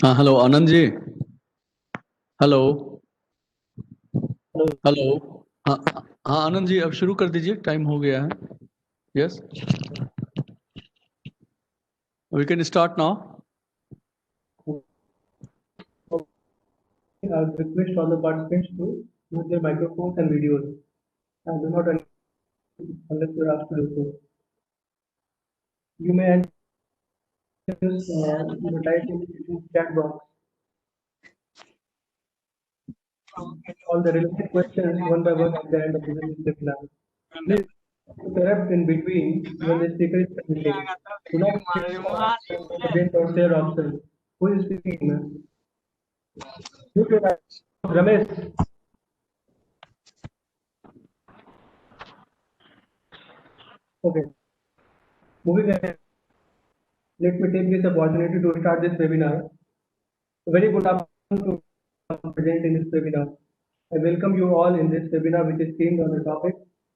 हाँ hello Anand ji. Hello. Hello. Hello. हाँ। हाँ आनंद जी अब शुरू कर दीजिए, टाइम हो गया है। Yes, we can start now. I would request all the participants to use their microphones and videos and do not unmute unless you are asked to do so. You may enter your type in the chat box all the relevant questions one by one at the end of this webinar. Please interrupt in between when the speaker is speaking. Do not against or share options. Who is speaking? Ramesh. Okay. Moving ahead, let me take this opportunity to start this webinar. Very good afternoon to present in this webinar. I welcome you all in this webinar which is themed on the topic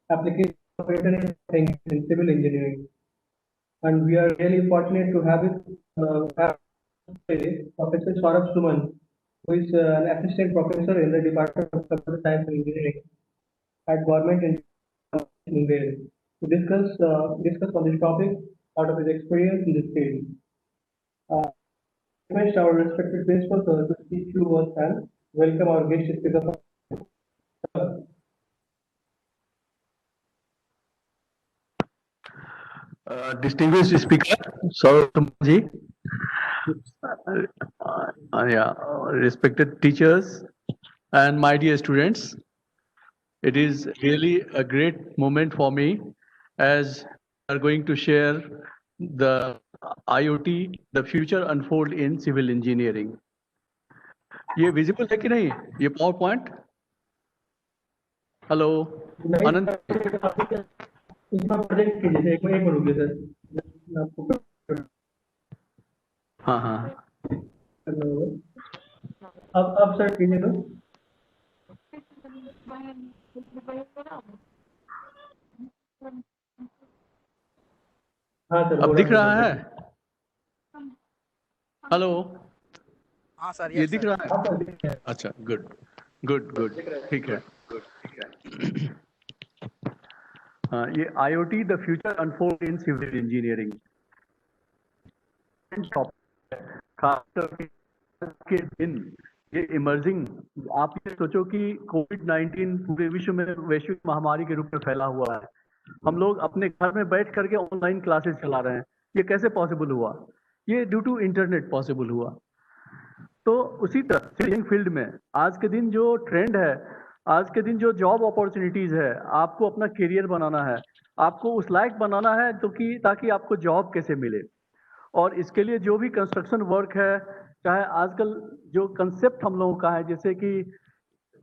application of internet things in civil engineering. And we are really fortunate to have Professor Saurabh Suman, who is an assistant professor in the Department of Computer Science and Engineering at Government in Mumbai to discuss on this topic out of his experience in this field. Uh, Request our respected principal sir to speak few words and welcome our guest speaker. Distinguished speaker Saurabh ji, yeah, respected teachers and my dear students, it is really a great moment for me as we are going to share the IoT, the future unfold in civil engineering. ये visible है कि नहीं ये power point? Hello आनंद। इसका present कीजिए एक minute रुकिए sir मैं आपको हाँ हाँ हेलो अब सर कीजिए तो हाँ सर हो अब रहा दिख है रहा सर है? हेलो, हाँ सर, ये यस दिख सर। रहा हाँ है? सर ठीक है अच्छा, गुड गुड गुड, ठीक है। हाँ, ये IoT the future unfold in civil engineering खास करके के दिन ये इमर्जिंग। आप ये सोचो कि कोविड-19 पूरे विश्व में वैश्विक महामारी के रूप में फैला हुआ है। हम लोग अपने घर में बैठ करके ऑनलाइन क्लासेस चला रहे हैं। ये कैसे पॉसिबल हुआ? ये ड्यू टू इंटरनेट पॉसिबल हुआ। तो उसी तरह इंजीनियरिंग फील्ड में आज के दिन जो ट्रेंड है, आज के दिन जो जॉब अपॉर्चुनिटीज है, आपको अपना करियर बनाना है, आपको उस लायक बनाना है तो कि ताकि आपको जॉब कैसे मिले। और इसके लिए जो भी कंस्ट्रक्शन वर्क है, चाहे आजकल जो कंसेप्ट हम लोगों का है जैसे कि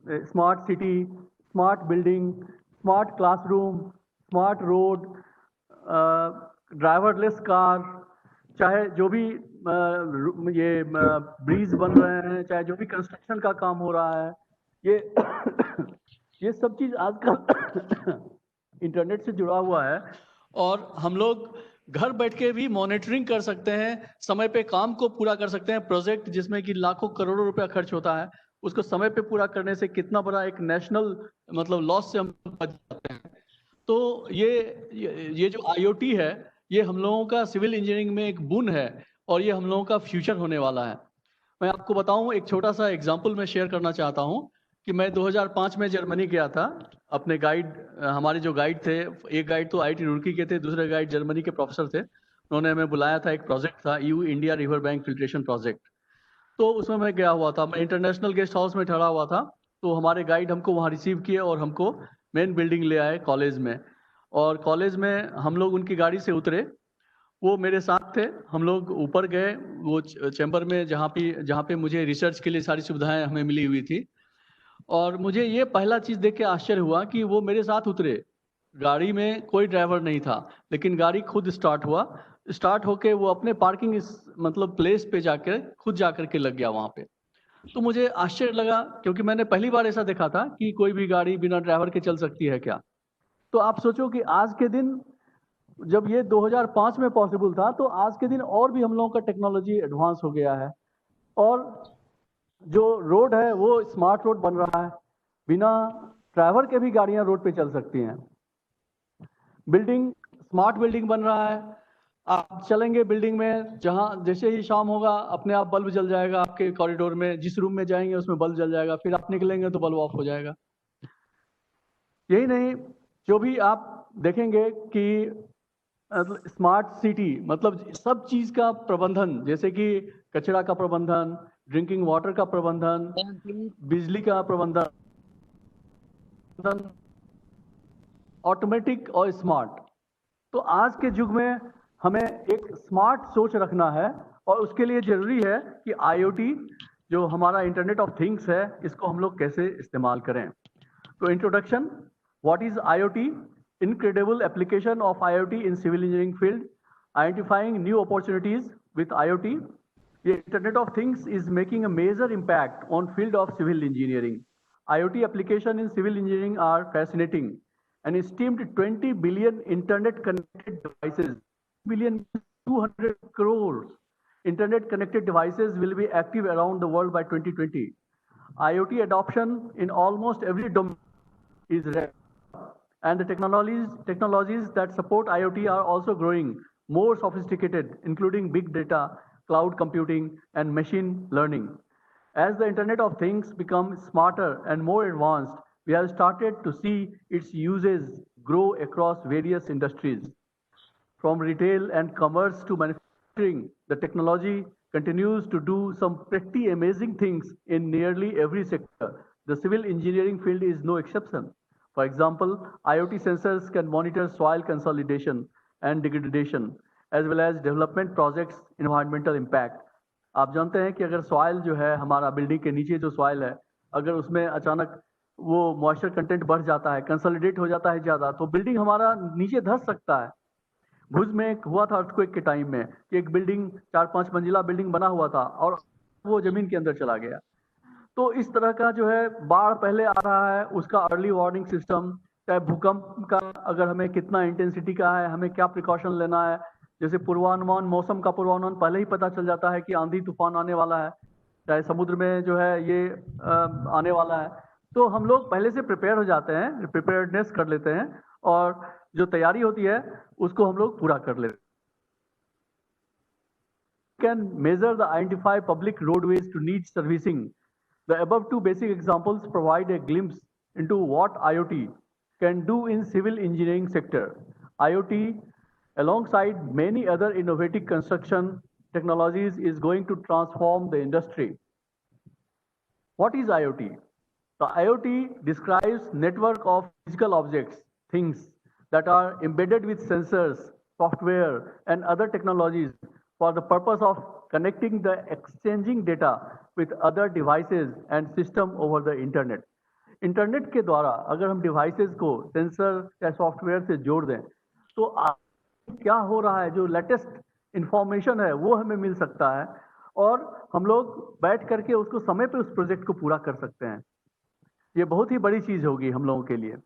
smart city, smart building, smart classroom, smart road, driverless car, चाहे जो भी ये ब्रिज बन रहे हैं, चाहे जो भी कंस्ट्रक्शन का काम हो रहा है, ये ये सब चीज आजकल इंटरनेट से जुड़ा हुआ है। और हम लोग घर बैठ के भी मॉनिटरिंग कर सकते हैं, समय पे काम को पूरा कर सकते हैं। प्रोजेक्ट जिसमें कि लाखों करोड़ों रुपया खर्च होता है, उसको समय पे पूरा करने से कितना बड़ा एक नेशनल मतलब लॉस से हम बच जाते हैं। तो ये जो IoT है, ये हम लोगों का सिविल इंजीनियरिंग में एक बुन है और ये हम लोगों का फ्यूचर होने वाला है। मैं आपको बताऊं, एक छोटा सा एग्जांपल मैं शेयर करना चाहता हूं कि मैं 2005 में जर्मनी गया था। अपने गाइड, हमारे जो गाइड थे, एक गाइड तो IIT रुड़की के थे, दूसरे गाइड जर्मनी के प्रोफेसर थे। उन्होंने हमें बुलाया था, एक प्रोजेक्ट था EU India river bank filtration project. तो उसमें मैं गया हुआ था, मैं इंटरनेशनल गेस्ट हाउस में ठहरा हुआ था। तो हमारे गाइड हमको वहाँ रिसीव किए और हमको मेन बिल्डिंग ले आए कॉलेज में। और कॉलेज में हम लोग उनकी गाड़ी से उतरे, वो मेरे साथ थे। हम लोग ऊपर गए वो चैम्बर में जहाँ पे मुझे रिसर्च के लिए सारी सुविधाएं हमें मिली हुई थी। और मुझे ये पहला चीज़ देख के आश्चर्य हुआ कि वो मेरे साथ उतरे, गाड़ी में कोई ड्राइवर नहीं था, लेकिन गाड़ी खुद स्टार्ट हुआ। स्टार्ट होके वो अपने पार्किंग मतलब प्लेस पे जाकर खुद जाकर के लग गया वहाँ पे। तो मुझे आश्चर्य लगा क्योंकि मैंने पहली बार ऐसा देखा था कि कोई भी गाड़ी बिना ड्राइवर के चल सकती है क्या। तो आप सोचो कि आज के दिन, जब ये 2005 में पॉसिबल था, तो आज के दिन और भी हम लोगों का टेक्नोलॉजी एडवांस हो गया है। और जो रोड है वो स्मार्ट रोड बन रहा है, बिना ड्राइवर के भी गाड़ियां रोड पे चल सकती हैं। बिल्डिंग, स्मार्ट बिल्डिंग बन रहा है, आप चलेंगे बिल्डिंग में, जहां जैसे ही शाम होगा अपने आप बल्ब जल जाएगा आपके कॉरिडोर में, जिस रूम में जाएंगे उसमें बल्ब जल जाएगा, फिर आप निकलेंगे तो बल्ब ऑफ हो जाएगा। यही नहीं, जो भी आप देखेंगे कि स्मार्ट सिटी मतलब सब चीज का प्रबंधन, जैसे कि कचरा का प्रबंधन, ड्रिंकिंग वाटर का प्रबंधन, बिजली का प्रबंधन, ऑटोमेटिक और स्मार्ट। तो आज के युग में हमें एक स्मार्ट सोच रखना है और उसके लिए जरूरी है कि आईओटी जो हमारा इंटरनेट ऑफ थिंग्स है, इसको हम लोग कैसे इस्तेमाल करें। तो introduction, what is IoT? Incredible application of IoT in civil engineering field, identifying new opportunities with IoT. The Internet of Things is making a major impact on field of civil engineering. IoT application in civil engineering are fascinating. An esteemed 20 billion internet connected devices, billion 200 crores internet connected devices will be active around the world by 2020. IoT adoption in almost every domain is rare. And the technologies that support IoT are also growing more sophisticated, including big data, cloud computing, and machine learning. As the Internet of Things becomes smarter and more advanced, we have started to see its uses grow across various industries. From retail and commerce to manufacturing, the technology continues to do some pretty amazing things in nearly every sector. The civil engineering field is no exception. For example, IoT sensors can monitor soil consolidation and degradation, as well as development projects environmental impact. आप जानते हैं कि अगर soil जो है हमारा building के नीचे जो सॉइल है, अगर उसमें अचानक वो मॉइस्चर कंटेंट बढ़ जाता है, कंसोलिडेट हो जाता है ज़्यादा, तो बिल्डिंग हमारा नीचे धंस सकता है। भुज में एक हुआ था अर्थक्वेक के टाइम में कि एक बिल्डिंग 4-5 मंजिला बिल्डिंग बना हुआ था और वो जमीन के अंदर चला गया। तो इस तरह का जो है बाढ़ पहले आ रहा है, उसका अर्ली वार्निंग सिस्टम, चाहे भूकंप का अगर हमें कितना इंटेंसिटी का है, हमें क्या प्रिकॉशन लेना है, जैसे पूर्वानुमान, मौसम का पूर्वानुमान पहले ही पता चल जाता है कि आंधी तूफान आने वाला है, चाहे समुद्र में जो है ये आने वाला है, तो हम लोग पहले से प्रिपेयर हो जाते हैं, प्रिपेयर्डनेस कर लेते हैं और जो तैयारी होती है उसको हम लोग पूरा कर लेते हैं। Can measure the identify public roadways to need servicing. The above two basic examples provide a glimpse into what IoT can do in civil engineering sector. IoT, alongside many other innovative construction technologies, is going to transform the industry. What is IoT? The IoT describes network of physical objects, things that are embedded with sensors, software, and other technologies for the purpose of connecting the exchanging data with other devices and system over the internet. Internet के द्वारा अगर हम devices को sensor या software से जोड़ दें तो क्या हो रहा है, जो लेटेस्ट इंफॉर्मेशन है वो हमें मिल सकता है और हम लोग बैठ करके उसको समय पे उस प्रोजेक्ट को पूरा कर सकते हैं। ये बहुत ही बड़ी चीज होगी हम लोगों के लिए।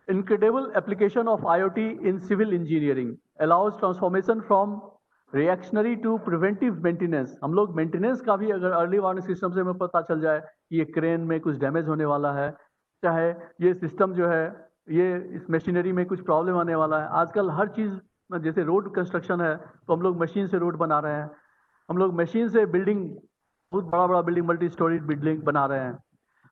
Incredible application of IoT in civil engineering allows transformation from reactionary to preventive maintenance. हम लोग मेंटेनेंस का भी अगर अर्ली वार्निंग सिस्टम से हमें पता चल जाए कि ये क्रेन में कुछ डैमेज होने वाला है, चाहे ये सिस्टम जो है ये इस मशीनरी में कुछ प्रॉब्लम आने वाला है। आजकल हर चीज, जैसे रोड कंस्ट्रक्शन है तो हम लोग मशीन से रोड बना रहे हैं, हम लोग मशीन से बिल्डिंग, बहुत बड़ा बड़ा बिल्डिंग, मल्टी स्टोरी बिल्डिंग बना रहे हैं।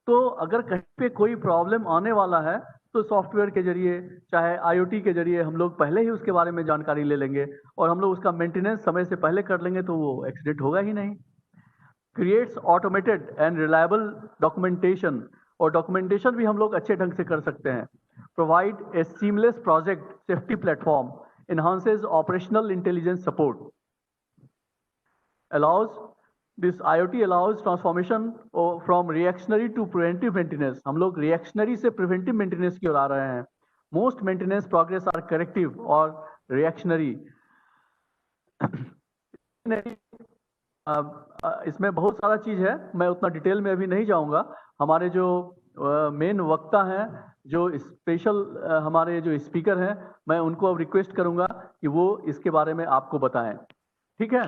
तो अगर कहीं पे कोई प्रॉब्लम आने वाला है तो सॉफ्टवेयर के जरिए, चाहे आईओटी के जरिए हम लोग पहले ही उसके बारे में जानकारी ले लेंगे और हम लोग उसका मेंटेनेंस समय से पहले कर लेंगे तो वो एक्सीडेंट होगा ही नहीं। Creates automated and reliable documentation, और डॉक्यूमेंटेशन भी हम लोग अच्छे ढंग से कर सकते हैं। Provide a seamless project safety platform, enhances operational intelligence support, allows this IoT allows transformation from reactionary to preventive maintenance. हम लोग reactionary से preventive maintenance की ओर आ रहे हैं। Most maintenance progress are corrective और reactionary। इसमें बहुत सारा चीज है, मैं उतना डिटेल में अभी नहीं जाऊंगा। हमारे जो मेन वक्ता हैं, जो स्पेशल हमारे जो स्पीकर हैं, मैं उनको अब रिक्वेस्ट करूंगा कि वो इसके बारे में आपको बताएं। ठीक है।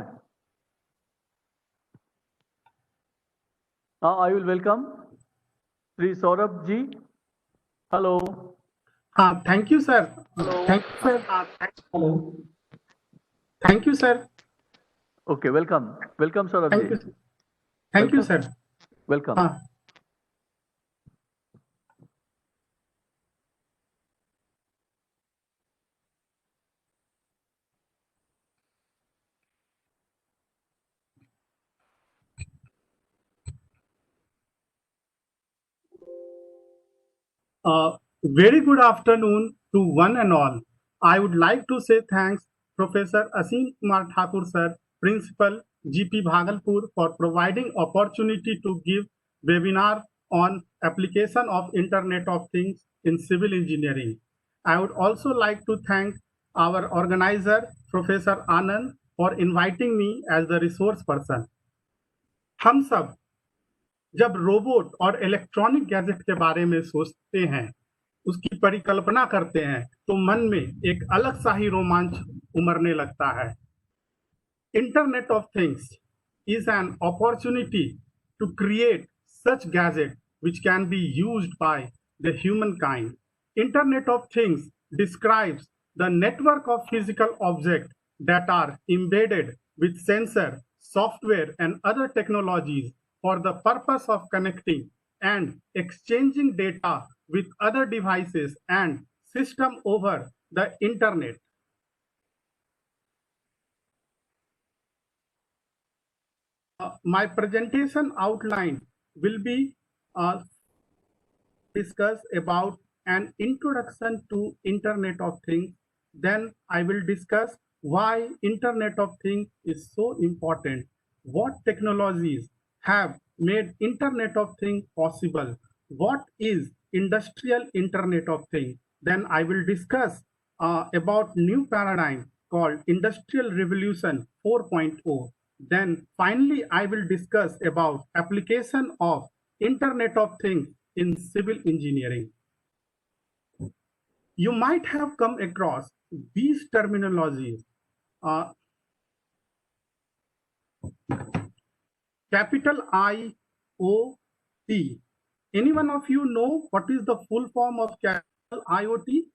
I will welcome Sri Saurabh ji. Hello. Thank you, sir. Hello. Thank you, sir. Hello. Thank you, sir. Okay, welcome. Welcome, Saurabh Thank ji. you. Thank you, sir. Welcome. हाँ, very good afternoon to one and all. I would like to say thanks Professor Asim Kumar Thakur sir, Principal GP Bhagalpur for providing opportunity to give webinar on application of Internet of Things in civil engineering. I would also like to thank our organizer Professor Anand for inviting me as the resource person. हम सब जब robot और electronic gadget के बारे में सोचते हैं, उसकी परिकल्पना करते हैं, तो मन में एक अलग सा ही रोमांच उमड़ने लगता है. Internet of Things is an opportunity to create such gadget which can be used by the humankind. Internet of Things describes the network of physical objects that are embedded with sensor, software and other technologies for the purpose of connecting and exchanging data with other devices and system over the internet. My presentation outline will be discuss about an introduction to Internet of Things. Then I will discuss why Internet of Things is so important, what technologies have made Internet of Things possible, what is industrial Internet of Things. Then I will discuss about new paradigm called Industrial Revolution 4.0. Then finally, I will discuss about application of Internet of Things in civil engineering. You might have come across these terminologies. Capital IoT. Any one of you know what is the full form of capital IoT?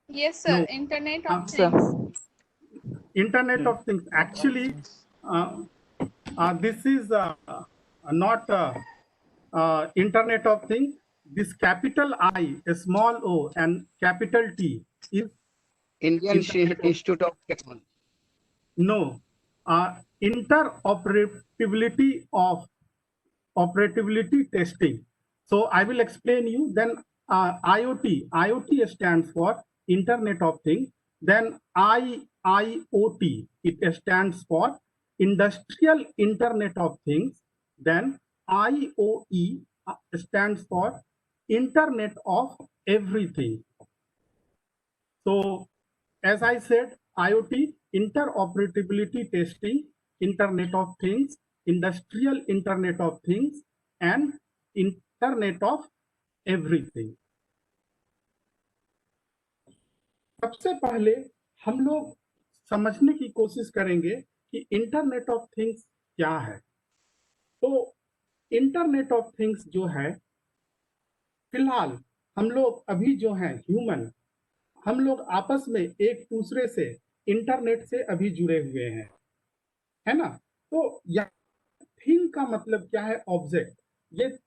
Yes, sir. No. Internet of Sir. Things. Internet of Things. Actually, this is not Internet of Things. This capital I, a small o, and capital T is Indian Institute of Technology. No, interoperability of operativity testing. So I will explain you. Then IoT. IoT stands for Internet of Things. Then IIoT. It stands for Industrial Internet of Things. Then IoE stands for Internet of Everything. So as I said, IoT, interoperability testing, Internet of Things, Industrial Internet of Things, and Internet of Everything. सबसे पहले हम लोग समझने की कोशिश करेंगे कि internet of things क्या है. तो इंटरनेट ऑफ थिंग्स जो है, फिलहाल हम लोग अभी जो है ह्यूमन, हम लोग आपस में एक दूसरे से इंटरनेट से अभी जुड़े हुए हैं, है ना. तो यहाँ थिंग का मतलब क्या है? ऑब्जेक्ट. ये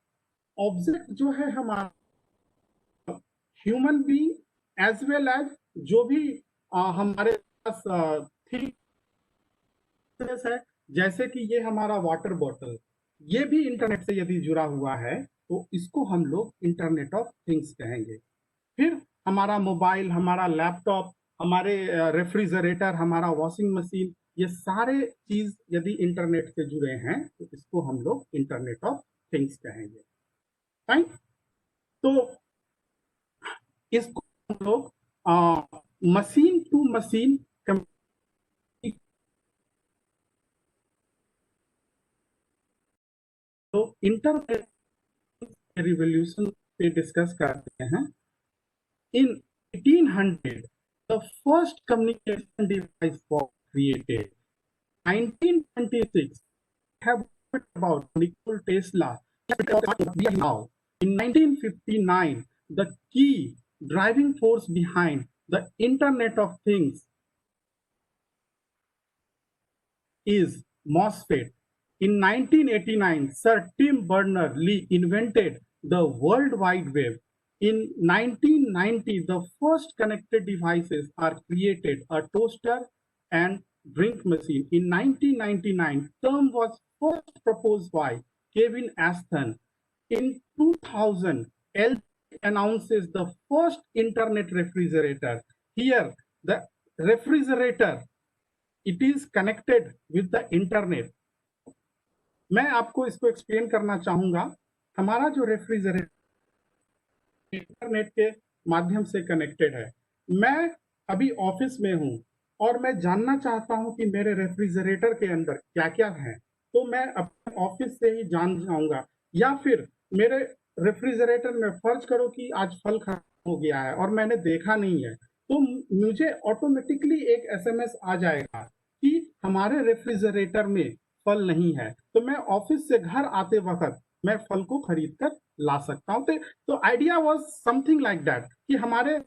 ऑब्जेक्ट जो है हमारा human being as well as जो भी हमारे पास थिंग है, जैसे कि ये हमारा वाटर बॉटल, ये भी इंटरनेट से यदि जुड़ा हुआ है तो इसको हम लोग इंटरनेट ऑफ थिंग्स कहेंगे. फिर हमारा मोबाइल, हमारा लैपटॉप, हमारे रेफ्रिजरेटर, हमारा वॉशिंग मशीन, ये सारे चीज यदि इंटरनेट से जुड़े हैं तो इसको हम लोग इंटरनेट ऑफ थिंग्स कहेंगे. राइट. तो इसको हम लोग मशीन टू मशीन तो इंटरनेट रिवॉल्यूशन पे डिस्कस करते हैं. In 1800, the first communication device was created. 1926, have heard about Nikola Tesla. Now, in 1959, the key driving force behind the Internet of Things is MOSFET. In 1989, Sir Tim Berners-Lee invented the World Wide Web. In 1990, the first connected devices are created, a toaster and drink machine. In 1999, term was first proposed by Kevin Ashton. In 2000, LG announces the first internet refrigerator. Here, the refrigerator, it is connected with the internet. मैं आपको इसको explain करना चाहूंगा. हमारा जो refrigerator internet के माध्यम से कनेक्टेड है. मैं अभी ऑफिस में हूं और मैं जानना चाहता हूं कि मेरे रेफ्रिजरेटर के अंदर क्या क्या है, तो मैं अपने ऑफिस से ही जान जाऊंगा. या फिर मेरे रेफ्रिजरेटर में फर्ज करो कि आज फल खराब हो गया है और मैंने देखा नहीं है, तो मुझे ऑटोमेटिकली एक एसएमएस आ जाएगा कि हमारे रेफ्रिजरेटर में फल नहीं है, तो मैं ऑफिस से घर आते वक्त मैं फल को खरीद कर ला सकता हूं. तो idea was something like that कि हमारे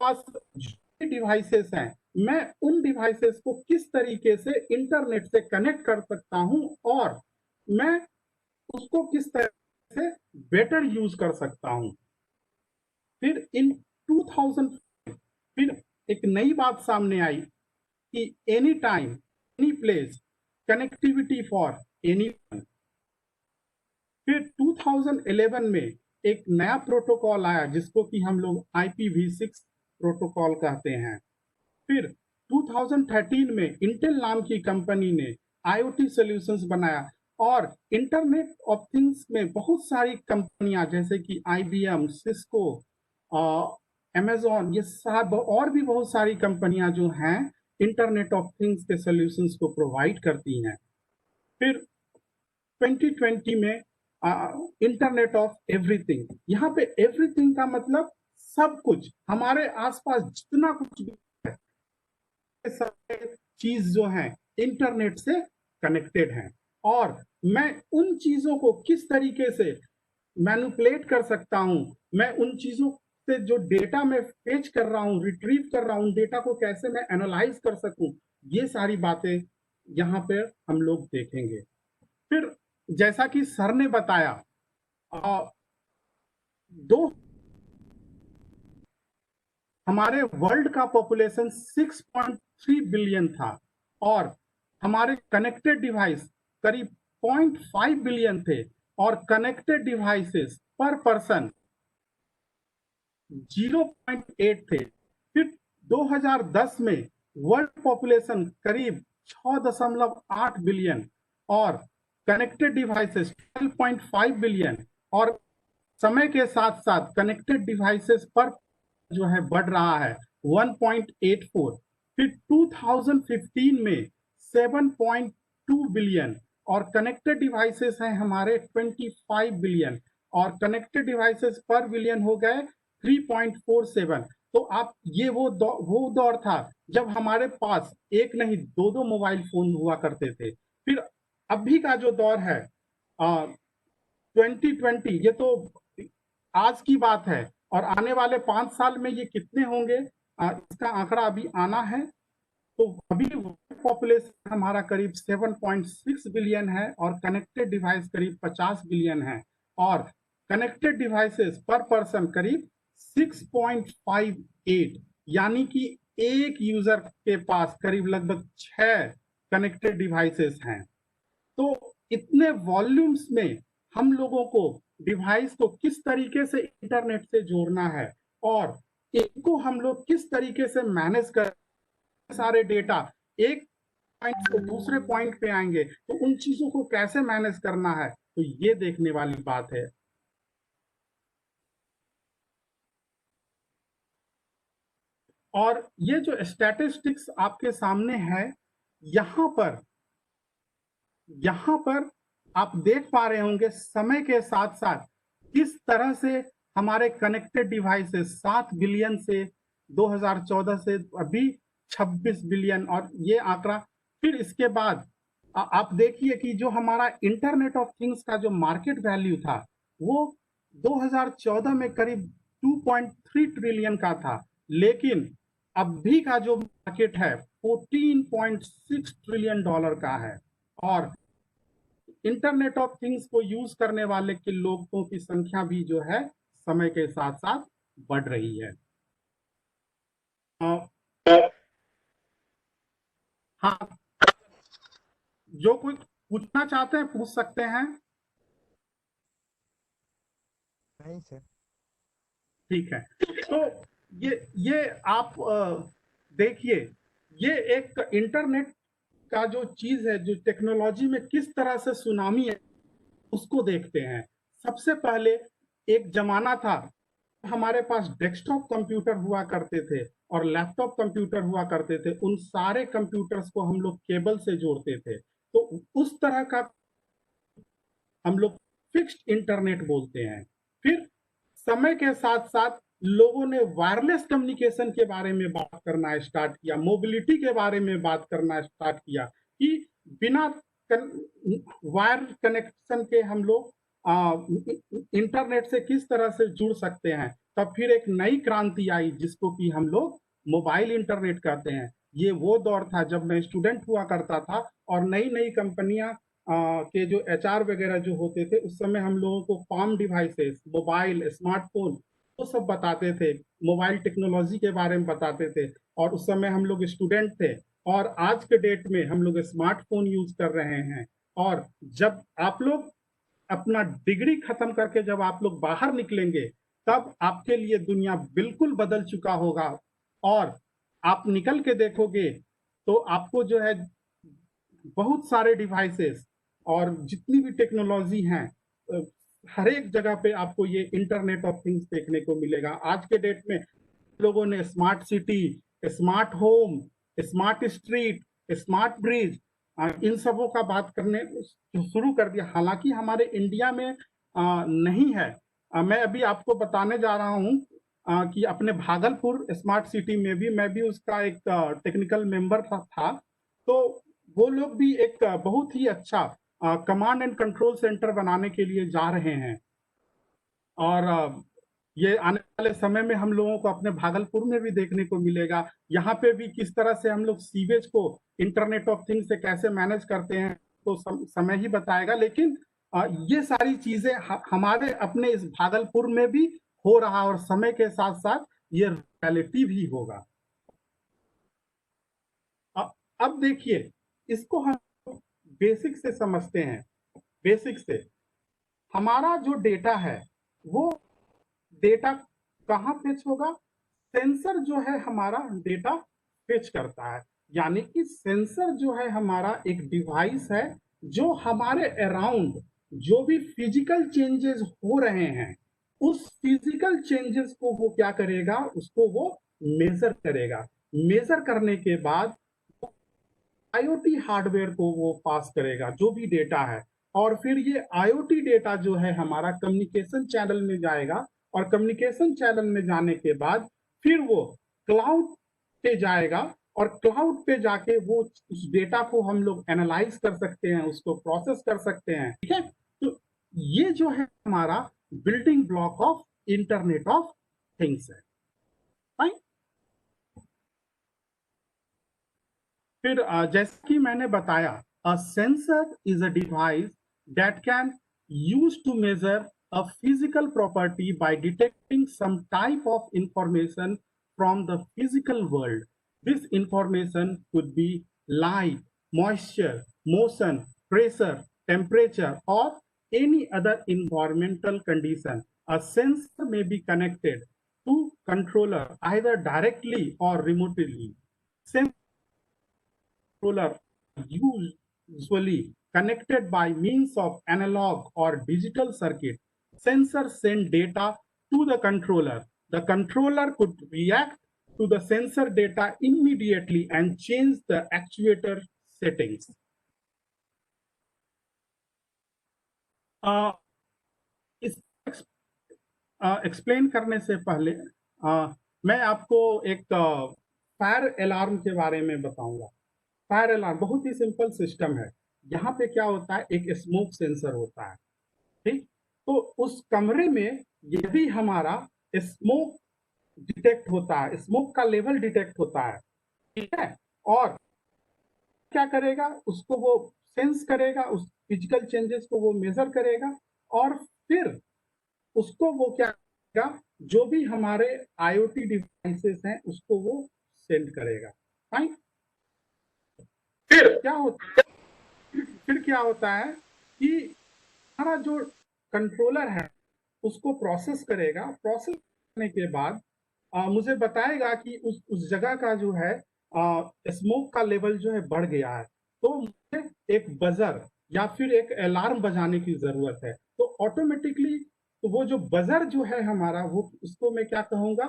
पास जो डिवाइसेस हैं, मैं उन डिवाइसेस को किस तरीके से इंटरनेट से कनेक्ट कर सकता हूं और मैं उसको किस तरह से बेटर यूज कर सकता हूं. फिर इन 2005 फिर एक नई बात सामने आई कि any time any place connectivity for anyone. फिर 2011 में एक नया प्रोटोकॉल आया जिसको कि हम लोग IPv6 प्रोटोकॉल कहते हैं. फिर 2013 में इंटेल नाम की कंपनी ने IoT सॉल्यूशंस बनाया और इंटरनेट ऑफ थिंग्स में बहुत सारी कंपनियां जैसे कि IBM, सिस्को, Amazon, ये सब और भी बहुत सारी कंपनियां जो हैं इंटरनेट ऑफ थिंग्स के सॉल्यूशंस को प्रोवाइड करती हैं. फिर 2020 में इंटरनेट ऑफ एवरीथिंग. यहाँ पे एवरीथिंग का मतलब सब कुछ, हमारे आसपास जितना कुछ भी है, सब चीज जो है इंटरनेट से कनेक्टेड है. और मैं उन चीजों को किस तरीके से मैनिपुलेट कर सकता हूं, मैं उन चीजों से जो डेटा मैं फेच कर रहा हूं, रिट्रीव कर रहा हूं, डेटा को कैसे मैं एनालाइज कर सकूं, ये सारी बातें यहाँ पे हम लोग देखेंगे. फिर जैसा कि सर ने बताया, हमारे वर्ल्ड का पॉपुलेशन 6.3 बिलियन था और हमारे कनेक्टेड डिवाइस करीब 0.5 बिलियन थे और कनेक्टेड डिवाइसेस पर पर्सन 0.8 थे. फिर 2010 में वर्ल्ड पॉपुलेशन करीब 6.8 बिलियन और कनेक्टेड डिवाइसेस 12.5 बिलियन और समय के साथ साथ कनेक्टेड डिवाइसेस पर जो है बढ़ रहा है 1.84. फिर 2015 में 7.2 बिलियन और कनेक्टेड डिवाइसेस हैं हमारे 25 बिलियन और कनेक्टेड डिवाइसेस पर बिलियन हो गए 3.47. तो आप ये वो दौर था जब हमारे पास एक नहीं दो मोबाइल फोन हुआ करते थे. फिर अभी का जो दौर है 2020, ये तो आज की बात है और आने वाले 5 साल में ये कितने होंगे इसका आंकड़ा अभी आना है. तो अभी पॉपुलेशन हमारा करीब 7.6 बिलियन है और कनेक्टेड डिवाइस करीब 50 बिलियन है और कनेक्टेड डिवाइसेस पर पर्सन करीब 6.58, यानी कि एक यूजर के पास करीब लगभग 6 कनेक्टेड डिवाइसेस हैं. तो इतने वॉल्यूम्स में हम लोगों को डिवाइस को किस तरीके से इंटरनेट से जोड़ना है और इनको हम लोग किस तरीके से मैनेज कर, सारे डेटा एक पॉइंट से दूसरे पॉइंट पे आएंगे तो उन चीजों को कैसे मैनेज करना है, तो ये देखने वाली बात है. और ये जो स्टैटिस्टिक्स आपके सामने है, यहाँ पर आप देख पा रहे होंगे समय के साथ साथ किस तरह से हमारे कनेक्टेड डिवाइसेस 7 बिलियन से 2014 से अभी 26 बिलियन और ये आंकड़ा. फिर इसके बाद आप देखिए कि जो हमारा इंटरनेट ऑफ थिंग्स का जो मार्केट वैल्यू था वो 2014 में करीब 2.3 ट्रिलियन का था, लेकिन अभी का जो मार्केट है 14.6 ट्रिलियन डॉलर का है। और इंटरनेट ऑफ थिंग्स को यूज करने वाले के लोगों की संख्या भी जो है समय के साथ साथ बढ़ रही है। हाँ, जो कोई पूछना चाहते हैं पूछ सकते हैं। नहीं सर। ठीक है, तो ये आप देखिए, ये एक इंटरनेट का जो चीज है, जो टेक्नोलॉजी में किस तरह से सुनामी है उसको देखते हैं। सबसे पहले एक जमाना था, हमारे पास डेस्कटॉप कंप्यूटर हुआ करते थे और लैपटॉप कंप्यूटर हुआ करते थे। उन सारे कंप्यूटर्स को हम लोग केबल से जोड़ते थे, तो उस तरह का हम लोग फिक्स्ड इंटरनेट बोलते हैं। फिर समय के साथ साथ लोगों ने वायरलेस कम्युनिकेशन के बारे में बात करना स्टार्ट किया, मोबिलिटी के बारे में बात करना स्टार्ट किया कि बिना वायर कनेक्शन के हम लोग इंटरनेट से किस तरह से जुड़ सकते हैं। तब फिर एक नई क्रांति आई जिसको कि हम लोग मोबाइल इंटरनेट कहते हैं। ये वो दौर था जब मैं स्टूडेंट हुआ करता था और नई नई कंपनियां के जो एचआर वगैरह जो होते थे, उस समय हम लोगों को पाम डिवाइसेस, मोबाइल, स्मार्टफोन वो सब बताते थे, मोबाइल टेक्नोलॉजी के बारे में बताते थे। और उस समय हम लोग स्टूडेंट थे, और आज के डेट में हम लोग स्मार्टफोन यूज कर रहे हैं। और जब आप लोग अपना डिग्री खत्म करके जब आप लोग बाहर निकलेंगे, तब आपके लिए दुनिया बिल्कुल बदल चुका होगा। और आप निकल के देखोगे तो आपको जो है बहुत सारे डिवाइसेस और जितनी भी टेक्नोलॉजी हैं, हर एक जगह पे आपको ये इंटरनेट ऑफ थिंग्स देखने को मिलेगा। आज के डेट में लोगों ने smart city, smart home, smart street, smart bridge, इन सबों का बात करने शुरू कर दिया। हालांकि हमारे इंडिया में नहीं है। मैं अभी आपको बताने जा रहा हूँ कि अपने भागलपुर स्मार्ट सिटी में भी मैं भी उसका एक टेक्निकल मेंबर था। तो वो लोग भी एक बहुत ही अच्छा कमांड एंड कंट्रोल सेंटर बनाने के लिए जा रहे हैं। और ये आने वाले समय में हम लोगों को अपने भागलपुर में भी देखने को मिलेगा। यहाँ पे भी किस तरह से हम लोग सीवेज को इंटरनेट ऑफ थिंग्स से कैसे मैनेज करते हैं तो समय ही बताएगा। लेकिन ये सारी चीजें हमारे अपने इस भागलपुर में भी हो रहा, और समय के साथ साथ ये रियलिटी भी होगा। अब देखिए, इसको हम बेसिक से समझते हैं। बेसिक से हमारा जो डेटा है वो डेटा कहाँ फेच होगा? सेंसर जो है हमारा डेटा फेच करता है। यानी कि सेंसर जो है हमारा एक डिवाइस है जो हमारे अराउंड जो भी फिजिकल चेंजेस हो रहे हैं, उस फिजिकल चेंजेस को वो क्या करेगा, उसको वो मेजर करेगा। मेजर करने के बाद आईओटी हार्डवेयर को वो पास करेगा जो भी डेटा है। और फिर ये आईओटी डेटा जो है हमारा कम्युनिकेशन चैनल में जाएगा, और कम्युनिकेशन चैनल में जाने के बाद फिर वो क्लाउड पे जाएगा, और क्लाउड पे जाके वो उस डेटा को हम लोग एनालाइज कर सकते हैं, उसको प्रोसेस कर सकते हैं। ठीक है, तो ये जो है हमारा building block of internet of things है। फाइन। फिर जैसा कि मैंने बताया, a sensor is a device that can use to measure a physical property by detecting some type of information from the physical world. This information could be light, moisture, motion, pressure, temperature, or any other environmental condition. A sensor may be connected to controller either directly or remotely. Controller usually connected by means of analog or digital circuit. Sensors send data to the controller. The controller could react to the sensor data immediately and change the actuator settings. इस explain करने से पहले मैं आपको एक fire alarm के बारे में बताऊंगा। फायर अलार्म बहुत ही सिंपल सिस्टम है। यहाँ पे क्या होता है, एक स्मोक सेंसर होता है, ठीक। तो उस कमरे में यदि हमारा स्मोक डिटेक्ट होता है, स्मोक का लेवल डिटेक्ट होता है, ठीक है, और क्या करेगा, उसको वो सेंस करेगा, उस फिजिकल चेंजेस को वो मेजर करेगा, और फिर उसको वो क्या करेगा, जो भी हमारे IoT डिवाइसेस हैं उसको वो सेंड करेगा। फाइन। फिर क्या होता है कि हमारा जो कंट्रोलर है उसको प्रोसेस करेगा, प्रोसेस करने के बाद मुझे बताएगा कि उस जगह का जो है स्मोक का लेवल जो है बढ़ गया है, तो मुझे एक बजर या फिर एक अलार्म बजाने की जरूरत है। तो ऑटोमेटिकली तो वो जो बजर जो है हमारा, वो उसको मैं क्या कहूंगा,